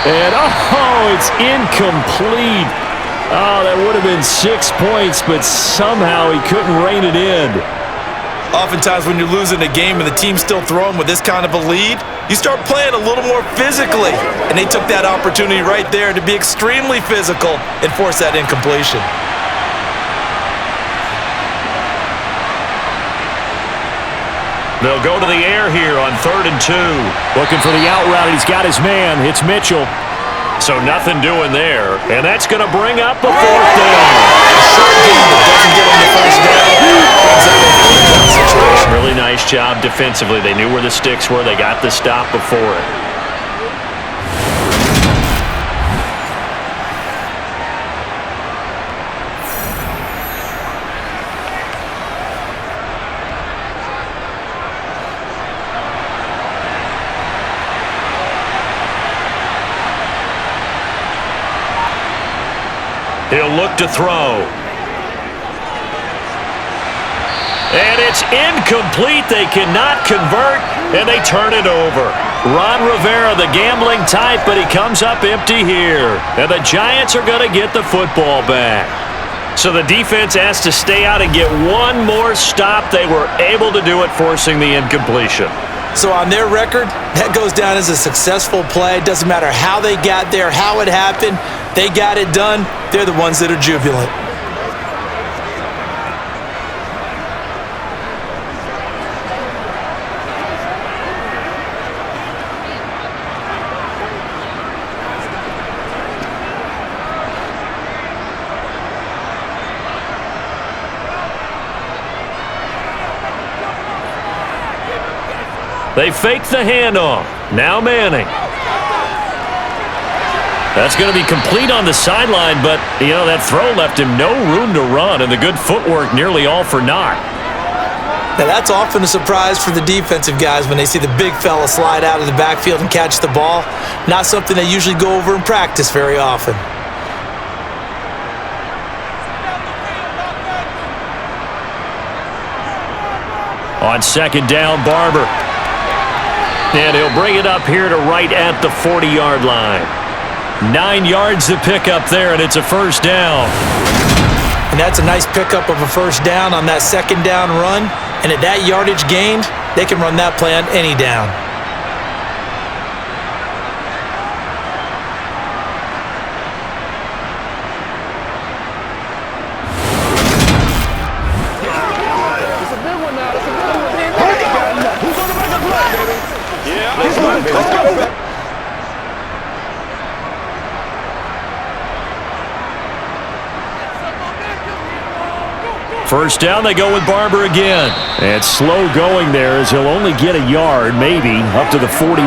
And, oh, it's incomplete. Oh, that would have been 6 points, but somehow he couldn't rein it in. Oftentimes when you're losing a game and the team's still throwing with this kind of a lead, you start playing a little more physically. And they took that opportunity right there to be extremely physical and force that incompletion. They'll go to the air here on 3rd and 2. Looking for the out route. He's got his man. It's Mitchell. So nothing doing there. And that's going to bring up a 4th down. Doesn't get him the first down. Situation. Really nice job defensively. They knew where the sticks were. They got the stop before it. He'll look to throw. And it's incomplete. They cannot convert, and they turn it over. Ron Rivera, the gambling type, but he comes up empty here. And the Giants are going to get the football back. So the defense has to stay out and get one more stop. They were able to do it, forcing the incompletion. So on their record, that goes down as a successful play. Doesn't matter how they got there, how it happened. They got it done. They're the ones that are jubilant. They fake the handoff. Now Manning. That's going to be complete on the sideline, but, that throw left him no room to run, and the good footwork nearly all for naught. Now, that's often a surprise for the defensive guys when they see the big fella slide out of the backfield and catch the ball. Not something they usually go over in practice very often. On 2nd down, Barber. And he'll bring it up here to right at the 40-yard line. 9 yards to pick up there, and it's a 1st down. And that's a nice pickup of a 1st down on that 2nd down run. And at that yardage gained, they can run that play on any down. First down, they go with Barber again. And slow going there as he'll only get a yard, maybe, up to the 41.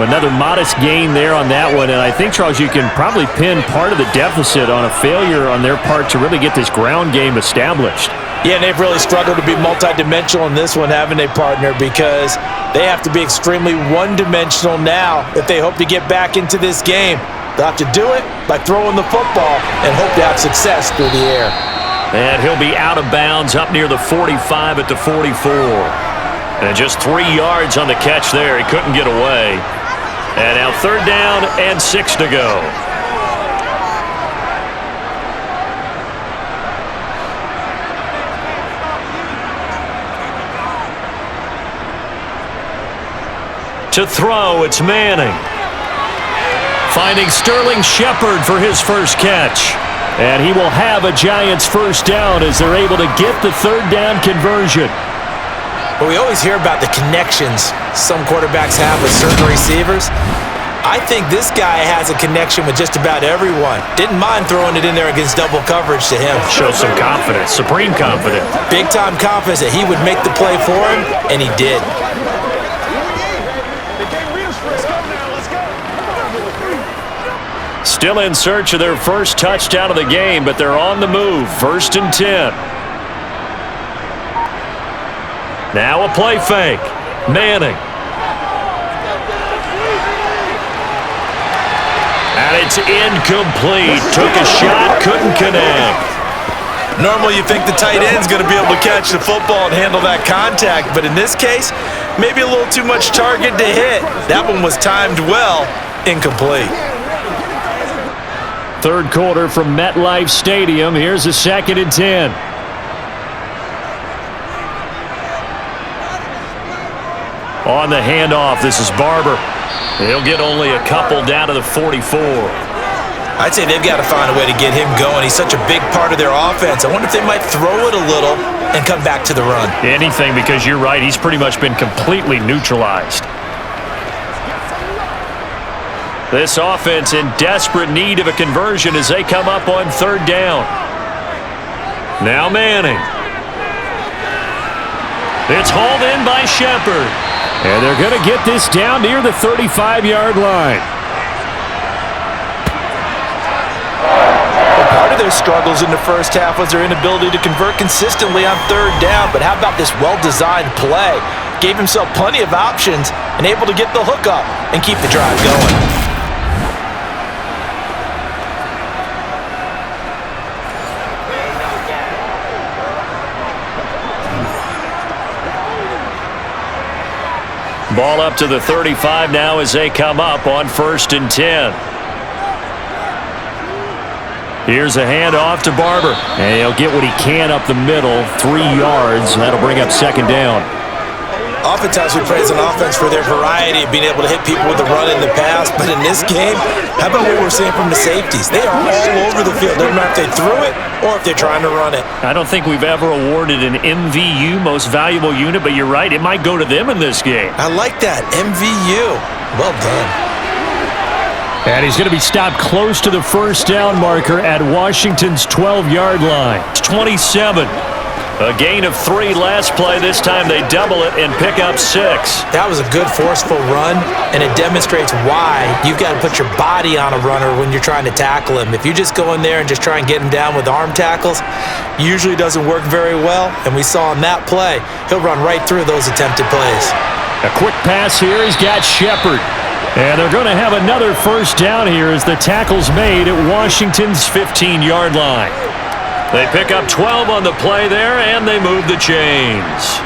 Another modest gain there on that one, and I think, Charles, you can probably pin part of the deficit on a failure on their part to really get this ground game established. Yeah, and they've really struggled to be multidimensional in this one, haven't they, partner? Because they have to be extremely one-dimensional now if they hope to get back into this game. They'll have to do it by throwing the football and hope to have success through the air. And he'll be out of bounds up near the 45 at the 44. And just 3 yards on the catch there. He couldn't get away. And now 3rd down and 6 to go. To throw, it's Manning. Finding Sterling Shepard for his first catch. And he will have a Giants 1st down as they're able to get the 3rd down conversion. But we always hear about the connections some quarterbacks have with certain receivers. I think this guy has a connection with just about everyone. Didn't mind throwing it in there against double coverage to him. Shows some confidence, supreme confidence. Big-time confidence that he would make the play for him, and he did. Still in search of their first touchdown of the game, but they're on the move. 1st and 10. Now a play fake. Manning. And it's incomplete. Took a shot, couldn't connect. Normally you think the tight end's going to be able to catch the football and handle that contact, but in this case, maybe a little too much target to hit. That one was timed well, incomplete. 3rd quarter from MetLife Stadium. Here's a 2nd and 10. On the handoff, this is Barber. He'll get only a couple down to the 44. I'd say they've got to find a way to get him going. He's such a big part of their offense. I wonder if they might throw it a little and come back to the run. Anything, because you're right. He's pretty much been completely neutralized. This offense in desperate need of a conversion as they come up on third down. Now Manning. It's hauled in by Shepard. And they're going to get this down near the 35-yard line. Well, part of their struggles in the first half was their inability to convert consistently on third down. But how about this well-designed play? Gave himself plenty of options and able to get the hook up and keep the drive going. Ball up to the 35 now as they come up on 1st and 10. Here's a handoff to Barber. And he'll get what he can up the middle, 3 yards. That'll bring up 2nd down. Oftentimes we praise an offense for their variety of being able to hit people with the run in the pass. But in this game, how about what we're seeing from the safeties? They are all over the field. Doesn't matter if they threw it or if they're trying to run it. I don't think we've ever awarded an MVU, most valuable unit, but you're right, it might go to them in this game. I like that, MVU. Well done. And he's going to be stopped close to the 1st down marker at Washington's 12-yard line. It's 27. A gain of 3 last play. This time they double it and pick up 6. That was a good forceful run, and it demonstrates why you've got to put your body on a runner when you're trying to tackle him. If you just go in there and just try and get him down with arm tackles, usually doesn't work very well, and we saw on that play, he'll run right through those attempted plays. A quick pass here. He's got Shepard. And they're going to have another 1st down here as the tackle's made at Washington's 15-yard line. They pick up 12 on the play there, and they move the chains.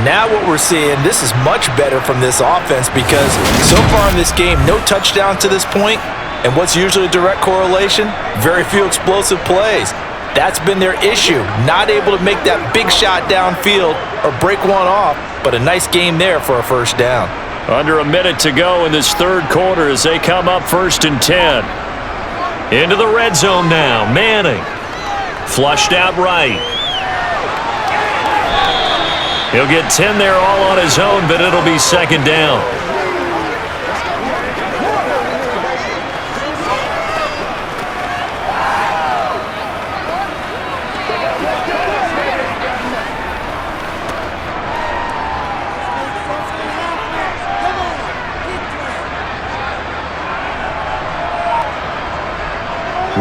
Now what we're seeing, this is much better from this offense because so far in this game, no touchdowns to this point, and what's usually a direct correlation? Very few explosive plays. That's been their issue, not able to make that big shot downfield or break one off, but a nice game there for a 1st down. Under a minute to go in this 3rd quarter as they come up 1st and 10. Into the red zone now, Manning. Flushed out right. He'll get 10 there all on his own, but it'll be 2nd down.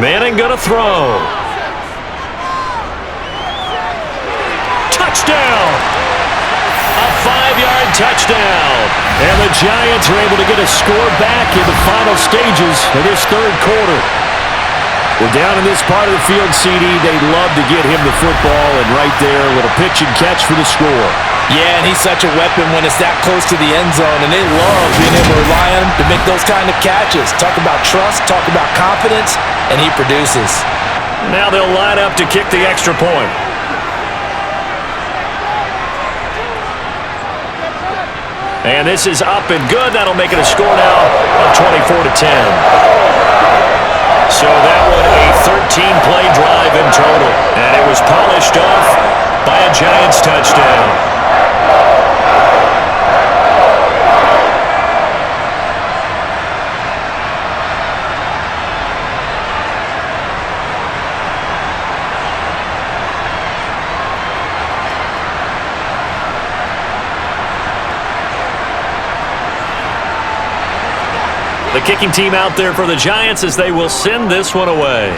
Manning gonna throw. Touchdown! A 5-yard touchdown. And the Giants are able to get a score back in the final stages of this 3rd quarter. Well, down in this part of the field, CD, they'd love to get him the football, and right there, a little pitch and catch for the score. Yeah, and he's such a weapon when it's that close to the end zone, and they love being able to rely on him to make those kind of catches. Talk about trust, talk about confidence, and he produces. Now they'll line up to kick the extra point. And this is up and good. That'll make it a score now of 24-10. So that one a 13-play drive in total. And it was polished off by a Giants touchdown. The kicking team out there for the Giants as they will send this one away.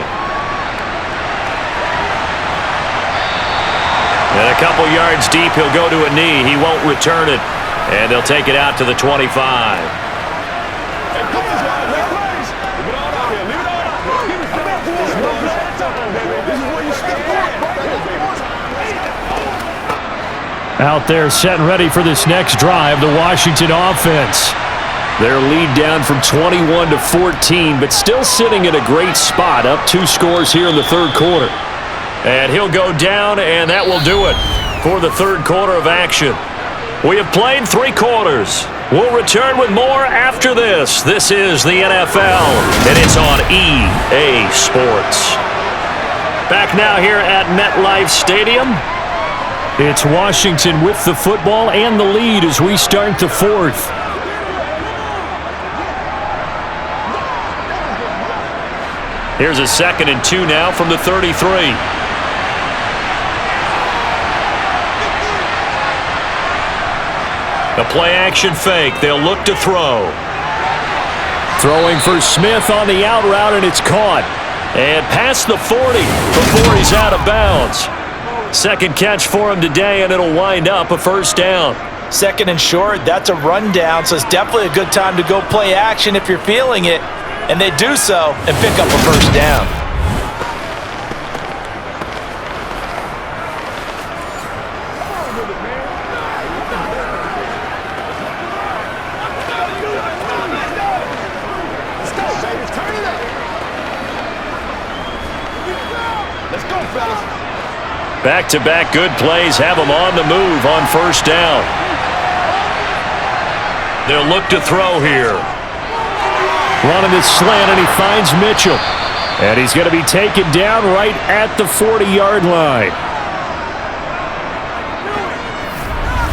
And a couple yards deep, he'll go to a knee. He won't return it. And they'll take it out to the 25. Out there set and ready for this next drive, the Washington offense. Their lead down from 21 to 14, but still sitting in a great spot, up 2 scores here in the 3rd quarter. And he'll go down, and that will do it for the 3rd quarter of action. We have played 3 quarters. We'll return with more after this. This is the NFL, and it's on EA Sports. Back now here at MetLife Stadium. It's Washington with the football and the lead as we start the fourth. Here's a 2nd and 2 now from the 33. A play-action fake. They'll look to throw. Throwing for Smith on the out route, and it's caught. And past the 40 before he's out of bounds. Second catch for him today, and it'll wind up a first down. 2nd and short, that's a rundown, so it's definitely a good time to go play action if you're feeling it. And they do so and pick up a first down. Back-to-back good plays have him on the move on first down. They'll look to throw here. Running this slant, and he finds Mitchell. And he's going to be taken down right at the 40-yard line.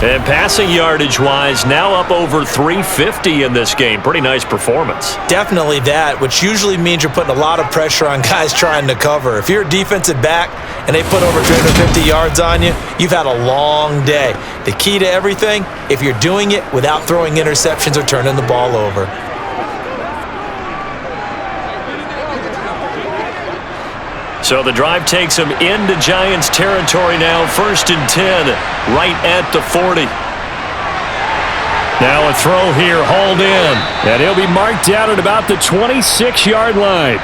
And passing yardage-wise, now up over 350 in this game. Pretty nice performance. Definitely that, which usually means you're putting a lot of pressure on guys trying to cover. If you're a defensive back and they put over 350 yards on you, you've had a long day. The key to everything, if you're doing it without throwing interceptions or turning the ball over. So the drive takes him into Giants territory now. 1st and 10, right at the 40. Now a throw here, hauled in. And he'll be marked down at about the 26-yard line.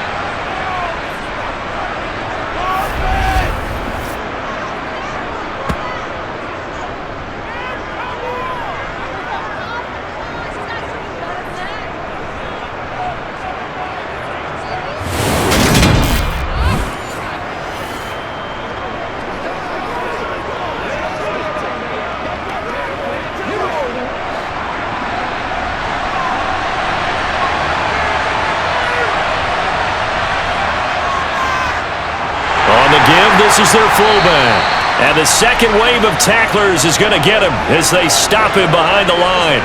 This is their fullback. And the second wave of tacklers is going to get him as they stop him behind the line.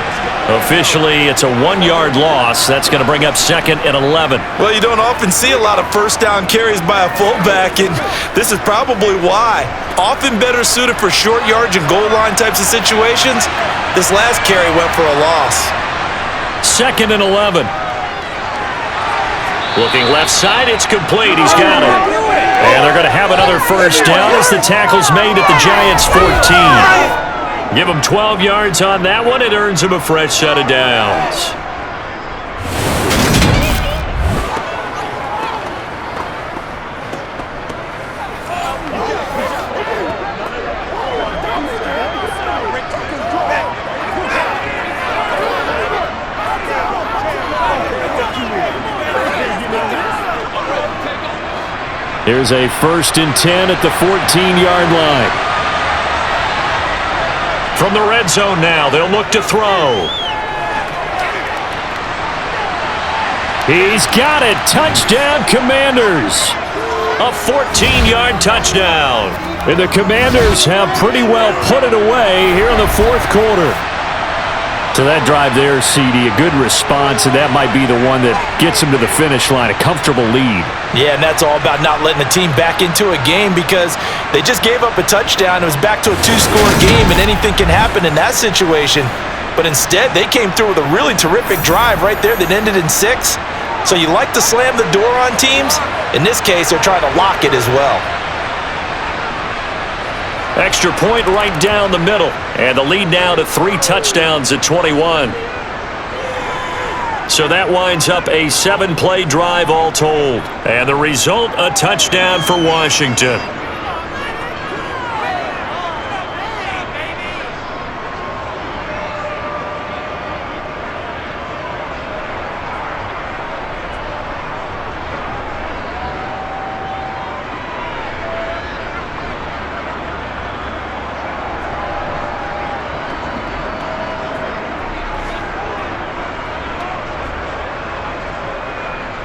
Officially, it's a 1-yard loss. That's going to bring up 2nd and 11. Well, you don't often see a lot of first down carries by a fullback, and this is probably why. Often better suited for short yardage and goal line types of situations. This last carry went for a loss. 2nd and 11. Looking left side, it's complete. He's got it. And they're going to have another first down as the tackle's made at the Giants' 14. Give him 12 yards on that one. It earns him a fresh set of downs. Here's a 1st and 10 at the 14-yard line. From the red zone now, they'll look to throw. He's got it. Touchdown, Commanders. A 14-yard touchdown. And the Commanders have pretty well put it away here in the fourth quarter. So that drive there, CD, a good response, and that might be the one that gets them to the finish line, a comfortable lead. Yeah, and that's all about not letting the team back into a game because they just gave up a touchdown. It was back to a 2-score game, and anything can happen in that situation. But instead, they came through with a really terrific drive right there that ended in 6. So you like to slam the door on teams. In this case, they're trying to lock it as well. Extra point right down the middle. And the lead now to 3 touchdowns at 21. So that winds up a 7-play drive all told. And the result, a touchdown for Washington.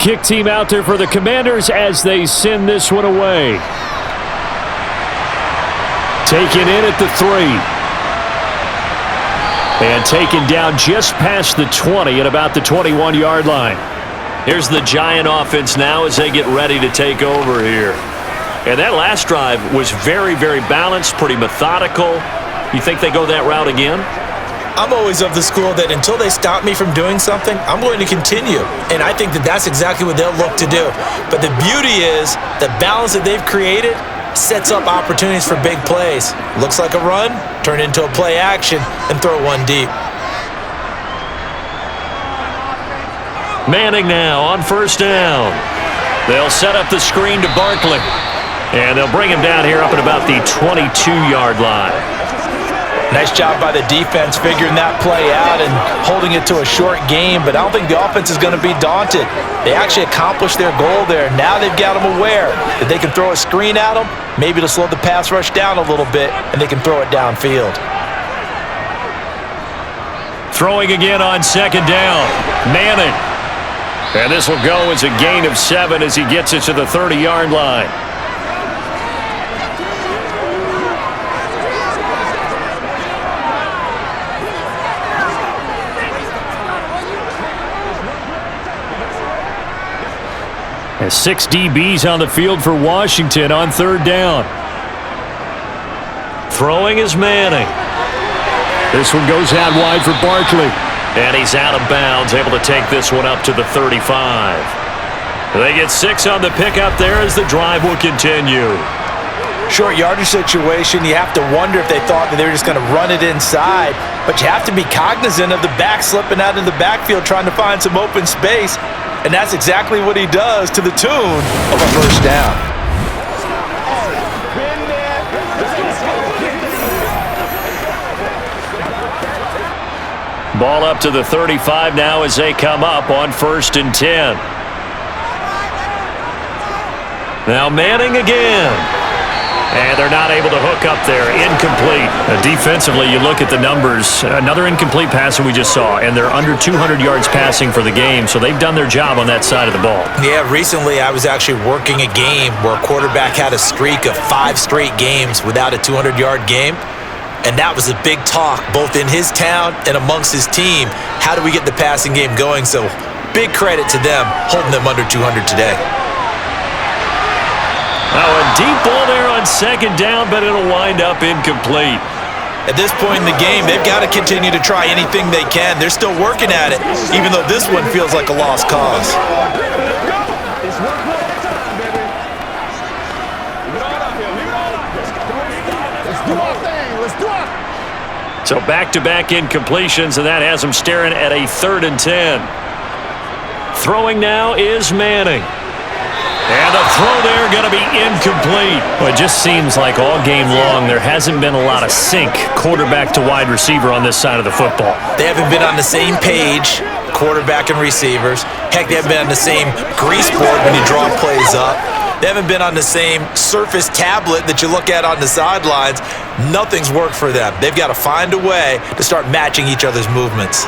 kick team out there for the Commanders as they send this one away. Taken in at the 3. And taken down just past the 20 at about the 21-yard line. Here's the Giant offense now as they get ready to take over here. And that last drive was very, very balanced, pretty methodical. You think they go that route again? I'm always of the school that until they stop me from doing something, I'm going to continue. And I think that that's exactly what they'll look to do. But the beauty is the balance that they've created sets up opportunities for big plays. Looks like a run, turn into a play action, and throw one deep. Manning now on first down. They'll set up the screen to Barkley. And they'll bring him down here up at about the 22-yard line. Nice job by the defense figuring that play out and holding it to a short game, but I don't think the offense is going to be daunted. They actually accomplished their goal there. Now they've got them aware that they can throw a screen at them, maybe to slow the pass rush down a little bit, and they can throw it downfield. Throwing again on second down. Manning. And this will go as a gain of 7 as he gets it to the 30-yard line. And 6 DBs on the field for Washington on third down. Throwing is Manning. This one goes out wide for Barkley. And he's out of bounds, able to take this one up to the 35. They get 6 on the pickup there as the drive will continue. Short yardage situation, you have to wonder if they thought that they were just going to run it inside. But you have to be cognizant of the back slipping out in the backfield trying to find some open space. And that's exactly what he does to the tune of a first down. Ball up to the 35 now as they come up on 1st and 10. Now Manning again. And they're not able to hook up there. Incomplete. Defensively, you look at the numbers. Another incomplete pass that we just saw, and they're under 200 yards passing for the game, so they've done their job on that side of the ball. Yeah, recently I was actually working a game where a quarterback had a streak of 5 straight games without a 200-yard game, and that was a big talk both in his town and amongst his team. How do we get the passing game going? So big credit to them holding them under 200 today. Now a deep ball there on second down, but it'll wind up incomplete. At this point in the game, they've got to continue to try anything they can. They're still working at it, even though this one feels like a lost cause. So back-to-back incompletions, and that has them staring at a 3rd and 10. Throwing now is Manning. And the throw there going to be incomplete. Well, it just seems like all game long there hasn't been a lot of sync quarterback to wide receiver on this side of the football. They haven't been on the same page, quarterback and receivers. Heck, they haven't been on the same grease board when you draw plays up. They haven't been on the same Surface tablet that you look at on the sidelines. Nothing's worked for them. They've got to find a way to start matching each other's movements.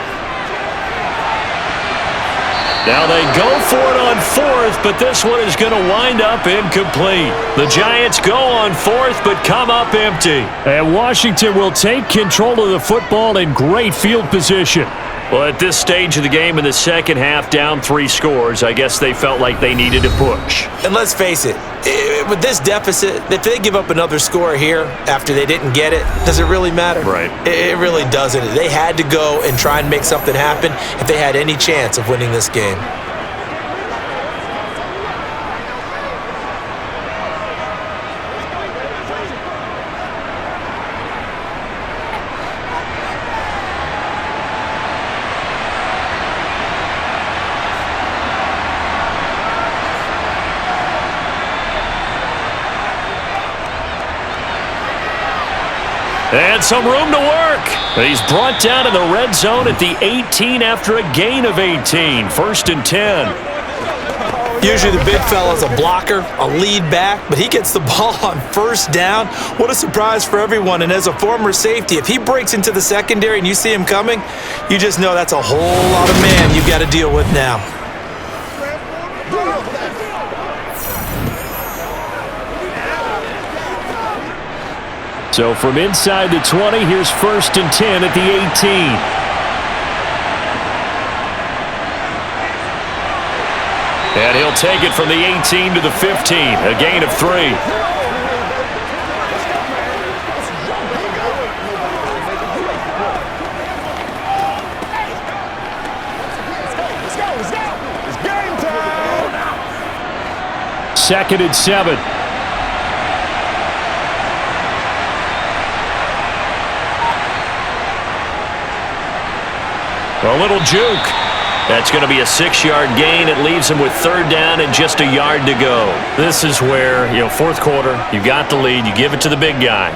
Now they go for it on 4th, but this one is going to wind up incomplete. The Giants go on 4th, but come up empty. And Washington will take control of the football in great field position. Well, at this stage of the game in the second half, down 3 scores, I guess they felt like they needed to push. And let's face it, with this deficit, if they give up another score here after they didn't get it, does it really matter? Right. It really doesn't. They had to go and try and make something happen if they had any chance of winning this game. And some room to work. He's brought down in the red zone at the 18 after a gain of 18. 1st and 10. Usually the big fella's a blocker, a lead back, but he gets the ball on 1st down. What a surprise for everyone. And as a former safety, if he breaks into the secondary and you see him coming, you just know that's a whole lot of man you've got to deal with now. So from inside the 20, here's 1st and 10 at the 18. And he'll take it from the 18 to the 15, a gain of 3. It's game time. 2nd and 7. A little juke. That's going to be a 6-yard gain. It leaves him with 3rd down and just a yard to go. This is where, 4th quarter, you got the lead, you give it to the big guy.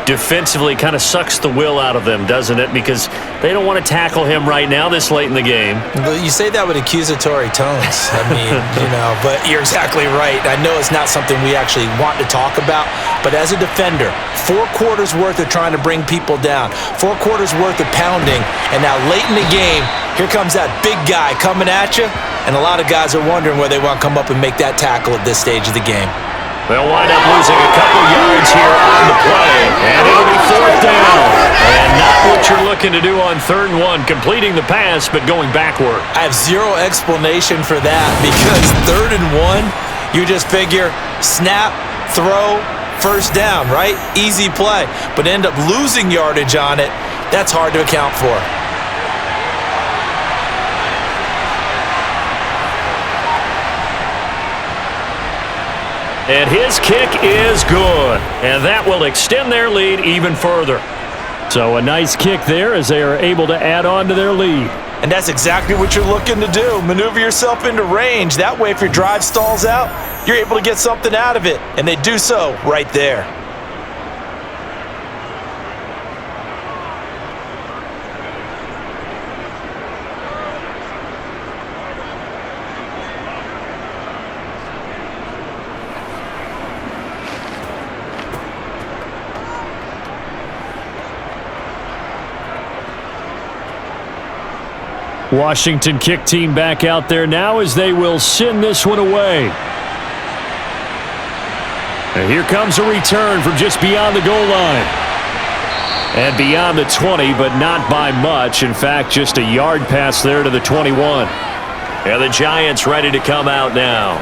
Defensively kind of sucks the will out of them, doesn't it? Because they don't want to tackle him right now this late in the game. But you say that with accusatory tones. I mean, but you're exactly right. I know it's not something we actually want to talk about, but as a defender, 4 quarters worth of trying to bring people down, 4 quarters worth of pounding, and now late in the game, here comes that big guy coming at you, and a lot of guys are wondering where they want to come up and make that tackle at this stage of the game. They'll wind up losing a couple yards here on the play, and it'll be 4th down. And not what you're looking to do on 3rd and 1, completing the pass, but going backward. I have zero explanation for that because 3rd and 1, you just figure snap, throw, 1st down, right? Easy play. But end up losing yardage on it, that's hard to account for. And his kick is good. And that will extend their lead even further. So a nice kick there as they are able to add on to their lead. And that's exactly what you're looking to do. Maneuver yourself into range. That way, if your drive stalls out, you're able to get something out of it. And they do so right there. Washington kick team back out there now as they will send this one away. And here comes a return from just beyond the goal line. And beyond the 20, but not by much. In fact, just a yard pass there to the 21. And the Giants ready to come out now.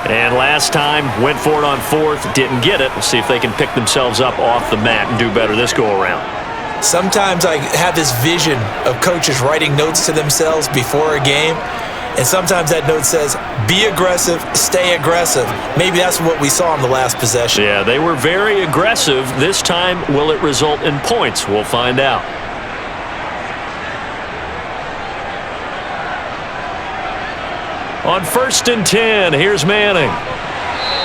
And last time, went for it on 4th, didn't get it. We'll see if they can pick themselves up off the mat and do better this go-around. Sometimes I have this vision of coaches writing notes to themselves before a game, and sometimes that note says, be aggressive, stay aggressive. Maybe that's what we saw in the last possession. Yeah, they were very aggressive. This time, will it result in points? We'll find out. On 1st and 10, here's Manning.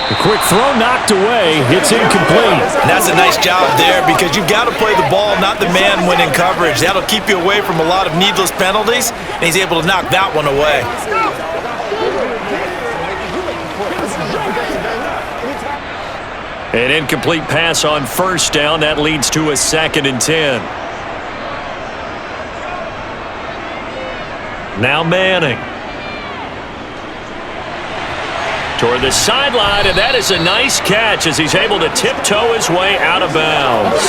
The quick throw knocked away. It's incomplete. And that's a nice job there because you've got to play the ball, not the man when in coverage. That'll keep you away from a lot of needless penalties, and he's able to knock that one away. An incomplete pass on 1st down. That leads to a 2nd and 10. Now Manning. Toward the sideline, and that is a nice catch as he's able to tiptoe his way out of bounds.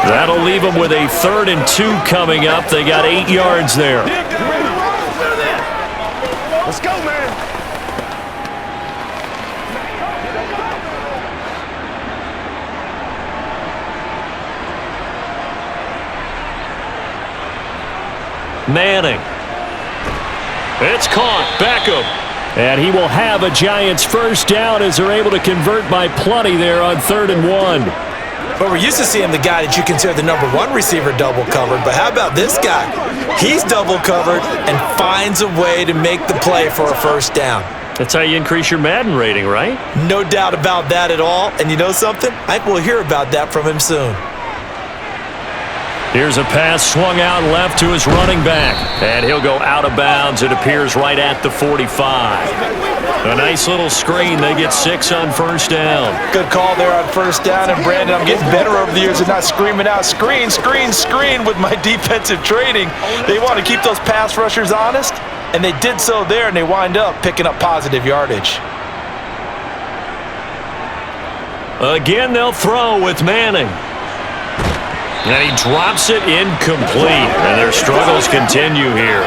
That'll leave him with a 3rd and 2 coming up. They got 8 yards there. Let's go, man. Manning. It's caught. Beckham. And he will have a Giants 1st down as they're able to convert by plenty there on 3rd and 1. But we're used to seeing the guy that you consider the number 1 receiver double covered. But how about this guy? He's double covered and finds a way to make the play for a 1st down. That's how you increase your Madden rating, right? No doubt about that at all. And you know something? I think we'll hear about that from him soon. Here's a pass swung out left to his running back. And he'll go out of bounds. It appears right at the 45. A nice little screen. They get 6 on 1st down. Good call there on 1st down. And Brandon, I'm getting better over the years of not screaming out screen, screen, screen with my defensive training. They want to keep those pass rushers honest. And they did so there, and they wind up picking up positive yardage. Again, they'll throw with Manning. And he drops it incomplete. And their struggles continue here.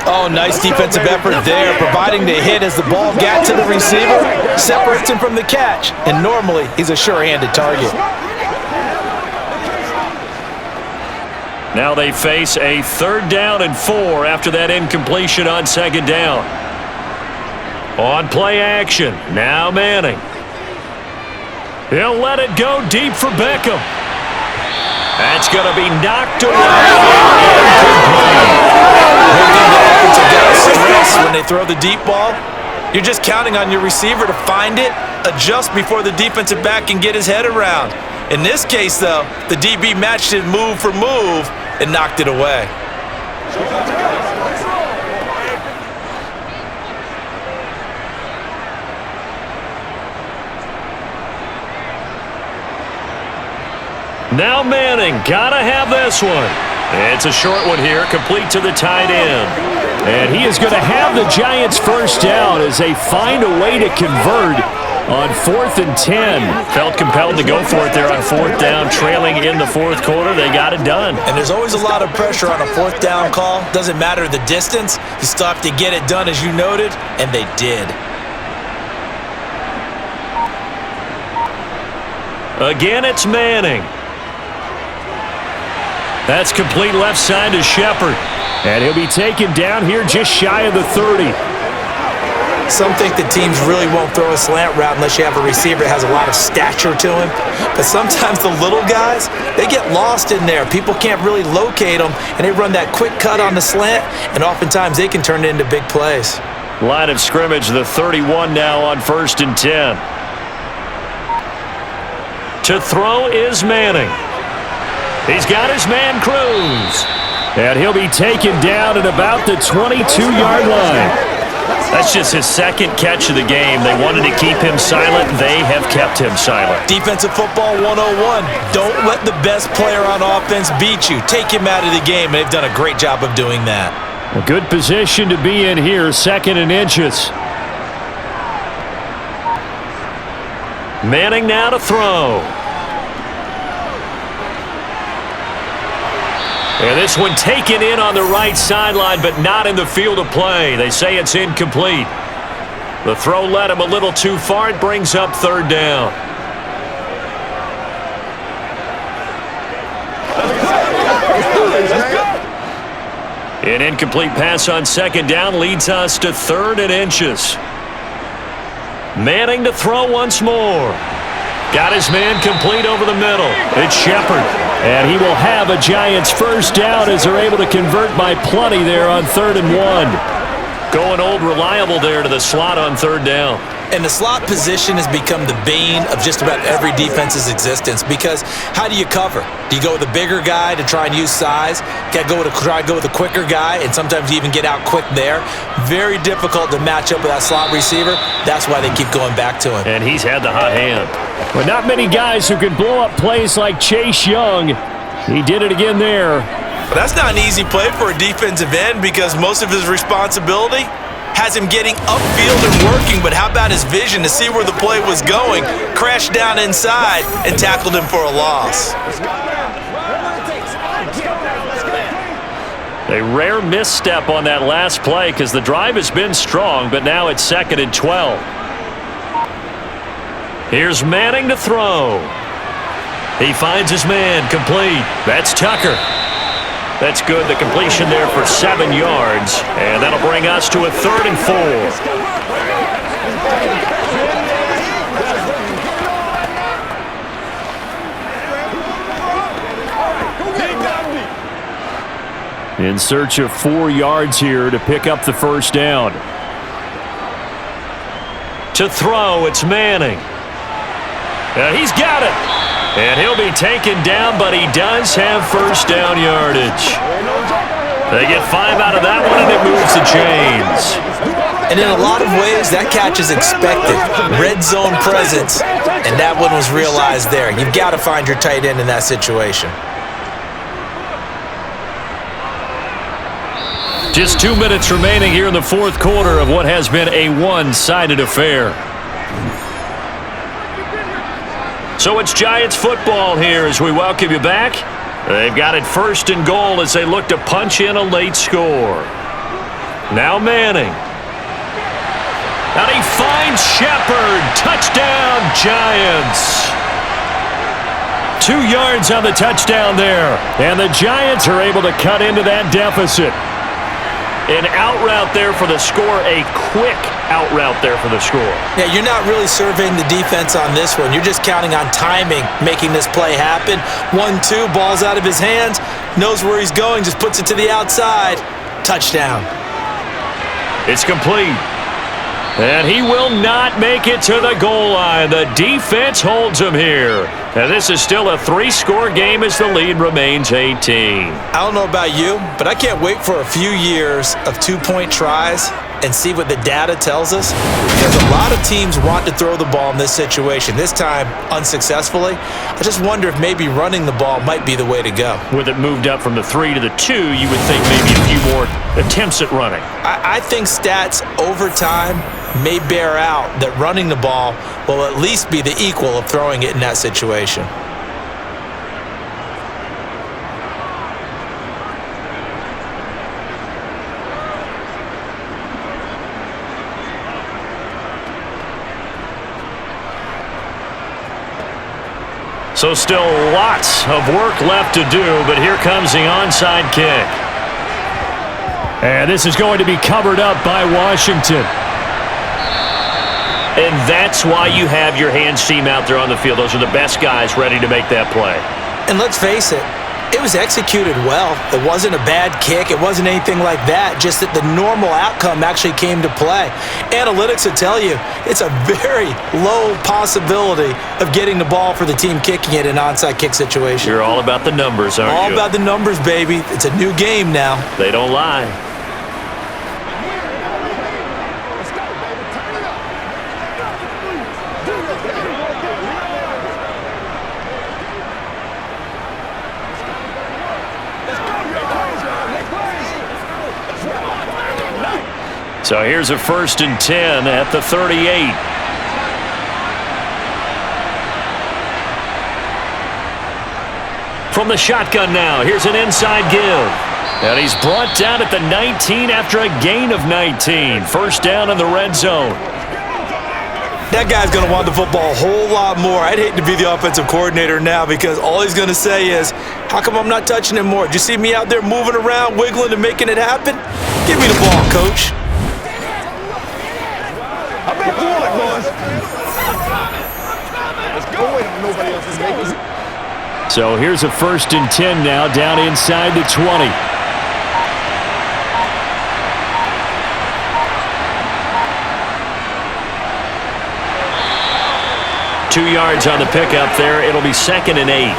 Oh, nice defensive effort there, providing the hit as the ball got to the receiver, separates him from the catch, and normally he's a sure-handed target. Now they face a 3rd down and 4 after that incompletion on 2nd down. On play action, now Manning. He'll let it go deep for Beckham. That's going to be knocked away. Stress when they throw the deep ball. You're just counting on your receiver to find it, adjust before the defensive back can get his head around. In this case, though, the DB matched it move for move and knocked it away. Now Manning, gotta have this one. It's a short one here, complete to the tight end. And he is going to have the Giants' 1st down as they find a way to convert on 4th and 10. Felt compelled to go for it there on 4th down, trailing in the 4th quarter. They got it done. And there's always a lot of pressure on a 4th down call. Doesn't matter the distance. You still have to get it done, as you noted, and they did. Again, it's Manning. That's complete left side to Shepard. And he'll be taken down here just shy of the 30. Some think that teams really won't throw a slant route unless you have a receiver that has a lot of stature to him. But sometimes the little guys, they get lost in there. People can't really locate them, and they run that quick cut on the slant, and oftentimes they can turn it into big plays. Line of scrimmage, the 31 now on 1st and 10. To throw is Manning. He's got his man Cruz. And he'll be taken down at about the 22-yard line. That's just his 2nd catch of the game. They wanted to keep him silent. They have kept him silent. Defensive football 101. Don't let the best player on offense beat you. Take him out of the game, and they've done a great job of doing that. A good position to be in here, 2nd and inches. Manning now to throw. And this one taken in on the right sideline, but not in the field of play. They say it's incomplete. The throw led him a little too far. It brings up 3rd down. An incomplete pass on 2nd down leads us to 3rd and inches. Manning to throw once more. Got his man complete over the middle. It's Shepard. And he will have a Giants 1st down as they're able to convert by plenty there on 3rd and 1. Going old reliable there to the slot on 3rd down. And the slot position has become the bane of just about every defense's existence, because how do you cover? Do you go with a bigger guy to try and use size? Try to go with a quicker guy, and sometimes you even get out quick there. Very difficult to match up with that slot receiver. That's why they keep going back to him. And he's had the hot hand. But not many guys who can blow up plays like Chase Young. He did it again there. But that's not an easy play for a defensive end, because most of his responsibility has him getting upfield and working, but how about his vision to see where the play was going, crashed down inside, and tackled him for a loss. A rare misstep on that last play because the drive has been strong, but now it's 2nd and 12. Here's Manning to throw. He finds his man complete. That's Tucker. That's good. The completion there for 7 yards. And that'll bring us to a 3rd and 4. In search of 4 yards here to pick up the 1st down. To throw, it's Manning. He's got it. And he'll be taken down, but he does have 1st down yardage. They get 5 out of that one, and it moves the chains. And in a lot of ways, that catch is expected. Red zone presence, and that one was realized there. You've got to find your tight end in that situation. Just 2 minutes remaining here in the 4th quarter of what has been a one-sided affair. So it's Giants football here as we welcome you back. They've got it 1st and goal as they look to punch in a late score. Now Manning. And he finds Shepard. Touchdown, Giants. 2 yards on the touchdown there. And the Giants are able to cut into that deficit. An out route there for the score, a quick out route there for the score. Yeah, you're not really surveying the defense on this one. You're just counting on timing, making this play happen. 1-2, ball's out of his hands, knows where he's going, just puts it to the outside. Touchdown. It's complete. And he will not make it to the goal line. The defense holds him here. And this is still a 3-score game as the lead remains 18. I don't know about you, but I can't wait for a few years of 2-point tries and see what the data tells us. Because a lot of teams want to throw the ball in this situation, this time unsuccessfully. I just wonder if maybe running the ball might be the way to go. With it moved up from the 3 to the 2, you would think maybe a few more attempts at running. I think stats over time may bear out that running the ball will at least be the equal of throwing it in that situation. So still lots of work left to do, but here comes the onside kick. And this is going to be covered up by Washington. And that's why you have your hands team out there on the field. Those are the best guys ready to make that play. And let's face it, it was executed well. It wasn't a bad kick. It wasn't anything like that, just that the normal outcome actually came to play. Analytics will tell you it's a very low possibility of getting the ball for the team kicking it in an onside kick situation. You're all about the numbers, aren't you? All about the numbers, baby. It's a new game now. They don't lie. So here's a 1st and 10 at the 38. From the shotgun now, here's an inside give. And he's brought down at the 19 after a gain of 19. 1st down in the red zone. That guy's going to want the football a whole lot more. I'd hate to be the offensive coordinator now because all he's going to say is, how come I'm not touching it more? Did you see me out there moving around, wiggling and making it happen? Give me the ball, coach. I bet you want it, boys. Let's go. Nobody else is making. So here's a 1st and 10 now down inside the 20. Two yards on the pickup there. It'll be 2nd and 8.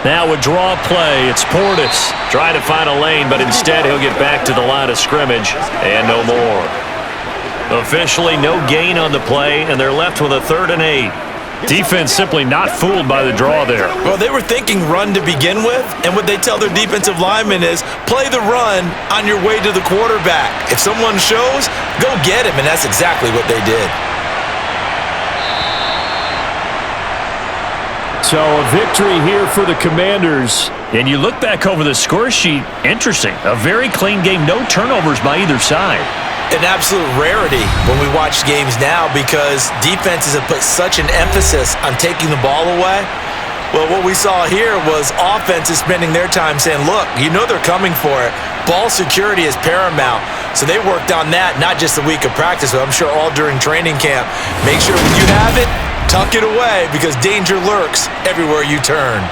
Now a draw play. It's Portis trying to find a lane, but instead he'll get back to the line of scrimmage and no more. Officially no gain on the play, and they're left with a 3rd and 8. Defense simply not fooled by the draw there. Well, they were thinking run to begin with, and what they tell their defensive linemen is play the run on your way to the quarterback. If someone shows, go get him, and that's exactly what they did. So a victory here for the Commanders. And you look back over the score sheet, interesting. A very clean game, no turnovers by either side. An absolute rarity when we watch games now because defenses have put such an emphasis on taking the ball away. Well, what we saw here was offenses spending their time saying, look, you know they're coming for it. Ball security is paramount. So they worked on that, not just a week of practice, but I'm sure all during training camp. Make sure when you have it, tuck it away because danger lurks everywhere you turn.